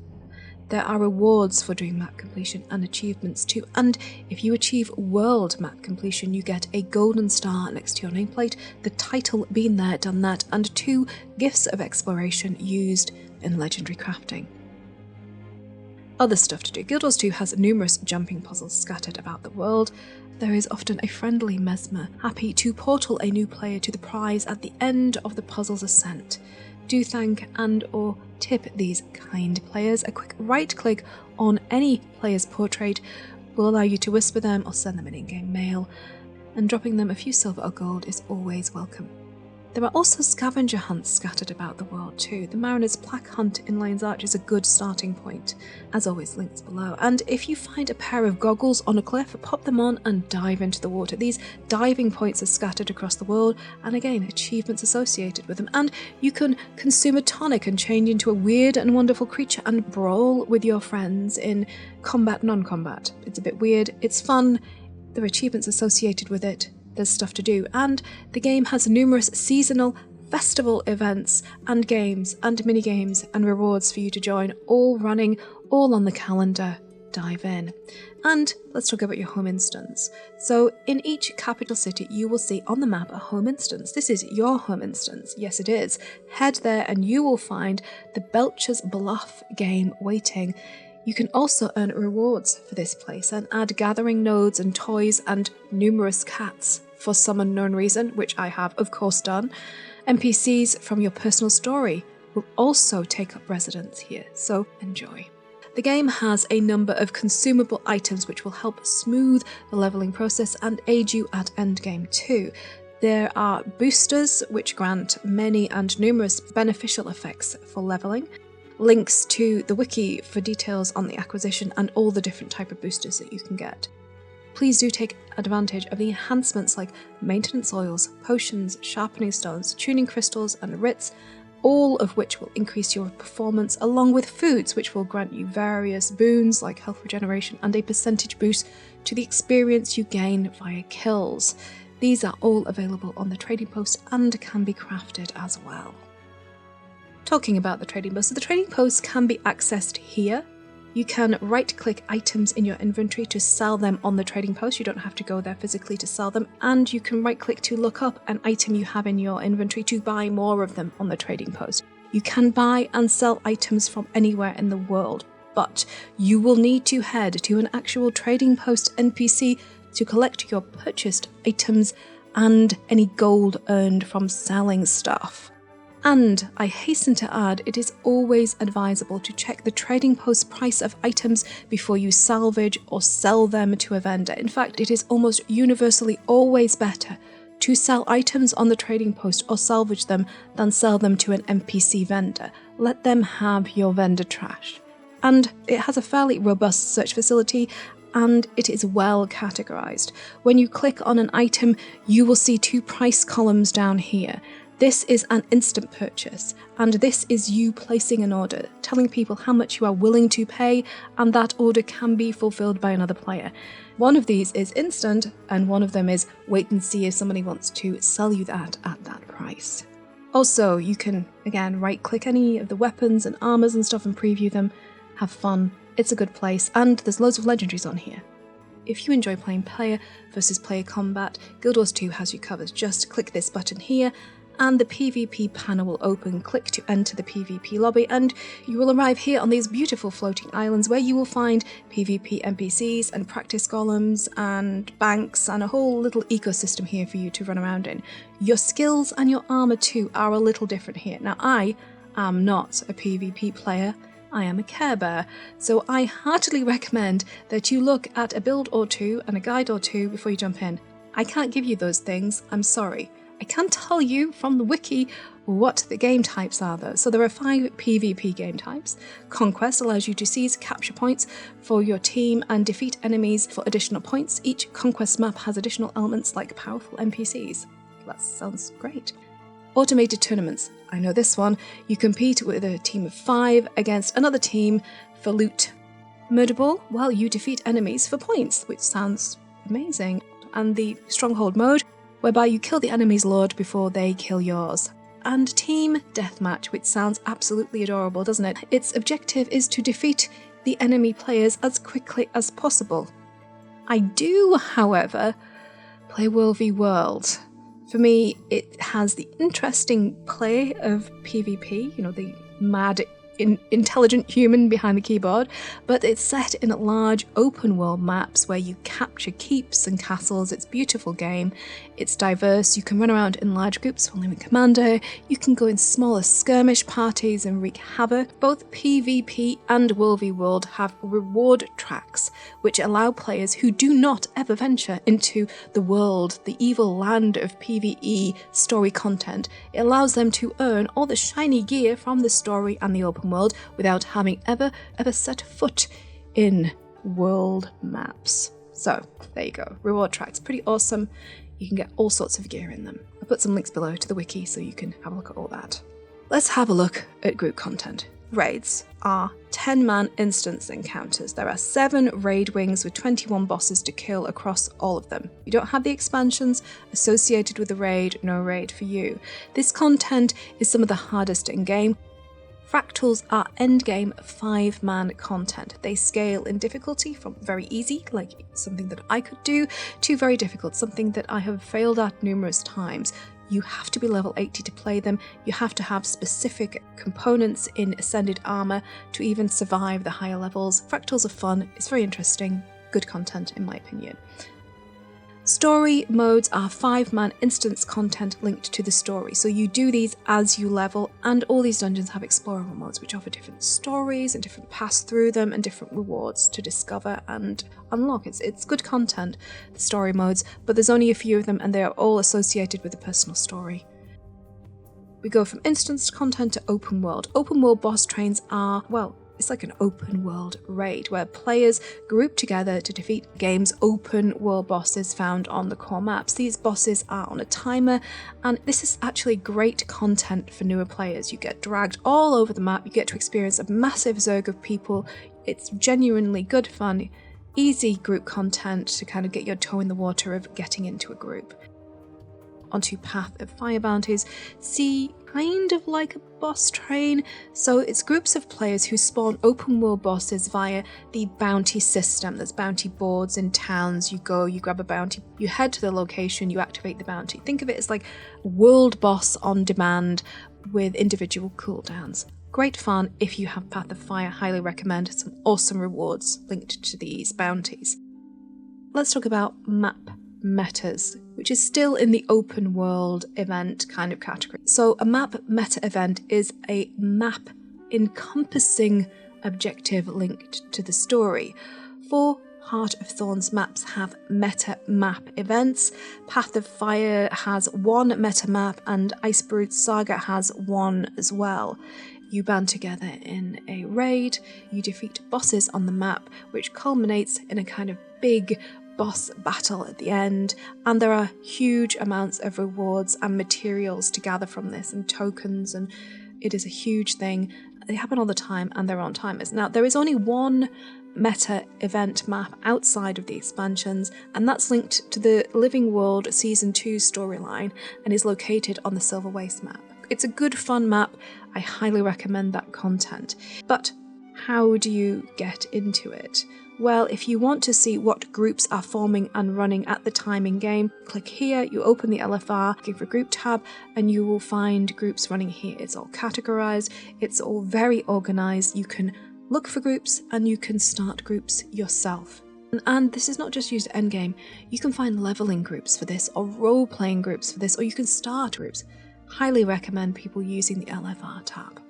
There are rewards for doing map completion and achievements too, and if you achieve world map completion, you get a golden star next to your nameplate, the title "Been There, Done That," and 2 gifts of exploration used in legendary crafting. Other stuff to do. Guild Wars 2 has numerous jumping puzzles scattered about the world. There is often a friendly Mesmer, happy to portal a new player to the prize at the end of the puzzle's ascent. Do thank and or tip these kind players. A quick right click on any player's portrait will allow you to whisper them or send them an in-game mail, and dropping them a few silver or gold is always welcome. There are also scavenger hunts scattered about the world too. The Mariner's Plaque Hunt in Lion's Arch is a good starting point. As always, links below. And if you find a pair of goggles on a cliff, pop them on and dive into the water. These diving points are scattered across the world, and again, achievements associated with them. And you can consume a tonic and change into a weird and wonderful creature and brawl with your friends in combat, non-combat. It's a bit weird, it's fun, there are achievements associated with it. There's stuff to do, and the game has numerous seasonal festival events and games and mini-games and rewards for you to join, all running, all on the calendar. Dive in. And let's talk about your home instance. So in each capital city you will see on the map a home instance. This is your home instance. Yes, it is. Head there and you will find the Belcher's Bluff game waiting. You can also earn rewards for this place and add gathering nodes and toys and numerous cats for some unknown reason, which I have of course done. NPCs from your personal story will also take up residence here, so enjoy. The game has a number of consumable items which will help smooth the leveling process and aid you at endgame too. There are boosters which grant many and numerous beneficial effects for leveling. Links to the wiki for details on the acquisition and all the different type of boosters that you can get. Please do take advantage of the enhancements like maintenance oils, potions, sharpening stones, tuning crystals and writs, all of which will increase your performance, along with foods which will grant you various boons like health regeneration and a percentage boost to the experience you gain via kills. These are all available on the trading post and can be crafted as well. Talking about the trading post, so the trading post can be accessed here. You can right-click items in your inventory to sell them on the trading post. You don't have to go there physically to sell them. And you can right-click to look up an item you have in your inventory to buy more of them on the trading post. You can buy and sell items from anywhere in the world, but you will need to head to an actual trading post NPC to collect your purchased items and any gold earned from selling stuff. And I hasten to add, it is always advisable to check the trading post price of items before you salvage or sell them to a vendor. In fact, it is almost universally always better to sell items on the trading post or salvage them than sell them to an NPC vendor. Let them have your vendor trash. And it has a fairly robust search facility, and it is well categorized. When you click on an item, you will see 2 price columns down here. This is an instant purchase, and this is you placing an order, telling people how much you are willing to pay, and that order can be fulfilled by another player. One of these is instant, and one of them is wait and see if somebody wants to sell you that at that price. Also, you can, again, right-click any of the weapons and armours and stuff and preview them. Have fun. It's a good place, and there's loads of legendaries on here. If you enjoy playing player versus player combat, Guild Wars 2 has you covered. Just click this button here, and the PvP panel will open. Click to enter the PvP lobby, and you will arrive here on these beautiful floating islands where you will find PvP NPCs and practice golems and banks and a whole little ecosystem here for you to run around in. Your skills and your armour too are a little different here. Now, I am not a PvP player. I am a Care Bear, so I heartily recommend that you look at a build or two and a guide or two before you jump in. I can't give you those things, I'm sorry. I can tell you from the wiki what the game types are though. So there are 5 PvP game types. Conquest allows you to seize capture points for your team and defeat enemies for additional points. Each Conquest map has additional elements like powerful NPCs. That sounds great. Automated tournaments. I know this one. You compete with a team of 5 against another team for loot. Murder Ball, well, you defeat enemies for points, which sounds amazing. And the Stronghold mode, whereby you kill the enemy's lord before they kill yours. And Team Deathmatch, which sounds absolutely adorable, doesn't it? Its objective is to defeat the enemy players as quickly as possible. I do, however, play World v World. For me, it has the interesting play of PvP, the mad, intelligent human behind the keyboard, but it's set in large open world maps where you capture keeps and castles. It's a beautiful game. It's diverse. You can run around in large groups following a commander. You can go in smaller skirmish parties and wreak havoc. Both PvP and World v World have reward tracks, which allow players who do not ever venture into the world, the evil land of PvE story content. It allows them to earn all the shiny gear from the story and the open world without having ever set foot in world maps. So there you go, reward tracks, pretty awesome. You can get all sorts of gear in them. I'll put some links below to the wiki so you can have a look at all that. Let's have a look at group content. Raids are 10-man instance encounters. There are 7 raid wings with 21 bosses to kill across all of them. You don't have the expansions associated with the raid, no raid for you. This content is some of the hardest in game. Fractals are endgame 5-man content. They scale in difficulty from very easy, like something that I could do, to very difficult, something that I have failed at numerous times. You have to be level 80 to play them. You have to have specific components in Ascended Armour to even survive the higher levels. Fractals are fun, it's very interesting, good content in my opinion. Story modes are 5-man instance content linked to the story, so you do these as you level, and all these dungeons have explorable modes which offer different stories and different paths through them and different rewards to discover and unlock. It's good content, the story modes, but there's only a few of them and they are all associated with a personal story. We go from instance content to open world. Open world boss trains are, well, it's like an open world raid where players group together to defeat the game's open world bosses found on the core maps. These bosses are on a timer, and this is actually great content for newer players. You get dragged all over the map, you get to experience a massive zerg of people. It's genuinely good fun, easy group content to kind of get your toe in the water of getting into a group. Onto Path of Fire bounties. See, kind of like a boss train, so it's groups of players who spawn open world bosses via the bounty system. There's bounty boards in towns. You go, you grab a bounty, you head to the location, you activate the bounty. Think of it as like world boss on demand with individual cooldowns. Great fun if you have Path of Fire, highly recommend. Some awesome rewards linked to these bounties. Let's talk about map metas, which is still in the open world event kind of category. So a map meta event is a map encompassing objective linked to the story. 4 Heart of Thorns maps have meta map events. Path of Fire has 1 meta map and Icebrood Saga has 1 as well. you band together in a raid, you defeat bosses on the map, which culminates in a kind of big boss battle at the end, and there are huge amounts of rewards and materials to gather from this, and tokens, and it is a huge thing. They happen all the time, and they're on timers. Now, there is only one meta event map outside of the expansions, and that's linked to the Living World Season 2 storyline and is located on the Silver Waste map. It's a good fun map, I highly recommend that content. But how do you get into it? Well, if you want to see what groups are forming and running at the time in game, click here, you open the LFR, give a group tab, and you will find groups running here. It's all categorized, it's all very organized. You can look for groups and you can start groups yourself. And this is not just used at endgame, you can find leveling groups for this, or role-playing groups for this, or you can start groups. Highly recommend people using the LFR tab.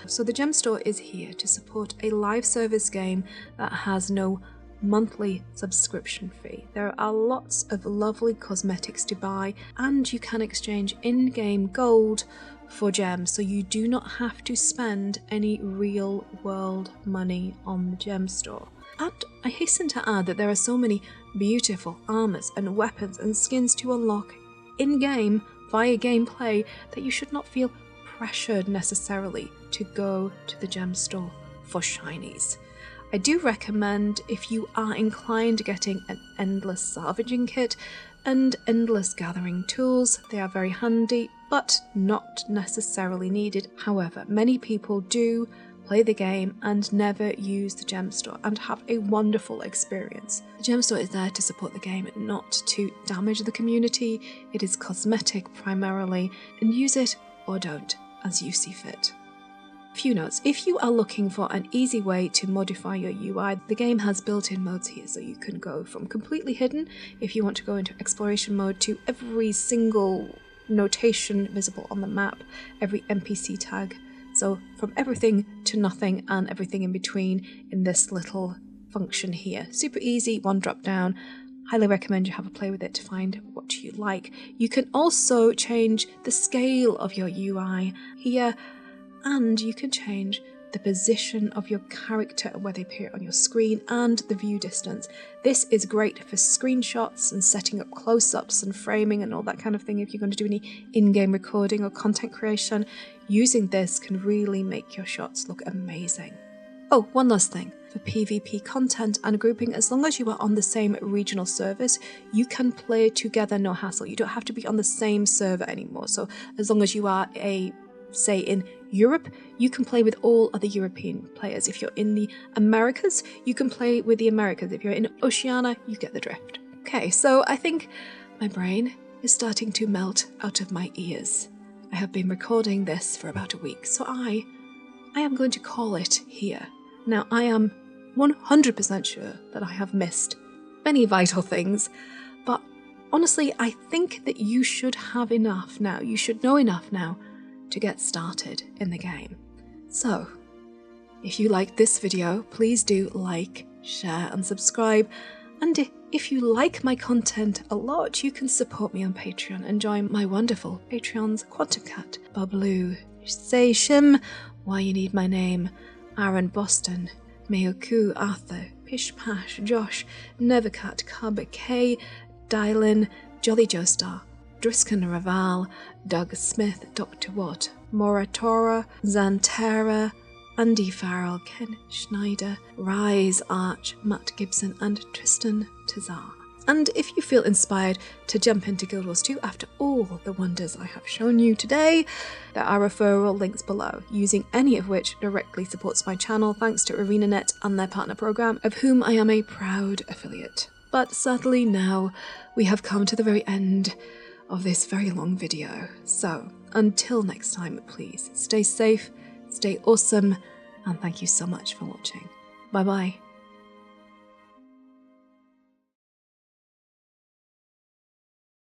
So the gem store is here to support a live service game that has no monthly subscription fee. There are lots of lovely cosmetics to buy, and you can exchange in-game gold for gems, so you do not have to spend any real world money on the gem store. And I hasten to add that there are so many beautiful armours and weapons and skins to unlock in-game via gameplay that you should not feel pressured necessarily to go to the gem store for shinies. I do recommend, if you are inclined to getting an endless salvaging kit and endless gathering tools. They are very handy, but not necessarily needed. However, many people do play the game and never use the gem store and have a wonderful experience. The gem store is there to support the game, not to damage the community. It is cosmetic primarily, and use it or don't as you see fit. Few notes: if you are looking for an easy way to modify your UI, the game has built-in modes here, so you can go from completely hidden if you want to go into exploration mode to every single notation visible on the map, every NPC tag. So from everything to nothing and everything in between in this little function here. Super easy, one drop down. Highly recommend you have a play with it to find what you like. You can also change the scale of your UI here, and you can change the position of your character and where they appear on your screen and the view distance. This is great for screenshots and setting up close-ups and framing and all that kind of thing. If you're going to do any in-game recording or content creation, using this can really make your shots look amazing. Oh, one last thing. For PvP content and grouping, as long as you are on the same regional servers, you can play together, no hassle. You don't have to be on the same server anymore. So as long as you are say in Europe, you can play with all other European players. If you're in the Americas, you can play with the Americans. If you're in Oceania, you get the drift. Okay, so I think my brain is starting to melt out of my ears. I have been recording this for about a week, so I am going to call it here. Now, I am 100% sure that I have missed many vital things, but honestly, I think that you should have enough now. You should know enough now to get started in the game. So, if you liked this video, please do like, share and subscribe. And if you like my content a lot, you can support me on Patreon and join my wonderful Patreons: Quantum Cat, Bablu, Say Shim, Why You Need My Name, Aaron Boston, Mayoku, Arthur, Pish Pash, Josh, Nevercat, Carber K, Dylan, Jolly Joestar, Driskin Raval, Doug Smith, Dr. Watt, Moratora, Zantera, Andy Farrell, Ken Schneider, Rise Arch, Matt Gibson and Tristan Tazar. And if you feel inspired to jump into Guild Wars 2 after all the wonders I have shown you today, there are referral links below, using any of which directly supports my channel thanks to ArenaNet and their partner program, of whom I am a proud affiliate. But sadly now we have come to the very end of this very long video. So until next time, please stay safe, stay awesome, and thank you so much for watching. Bye bye.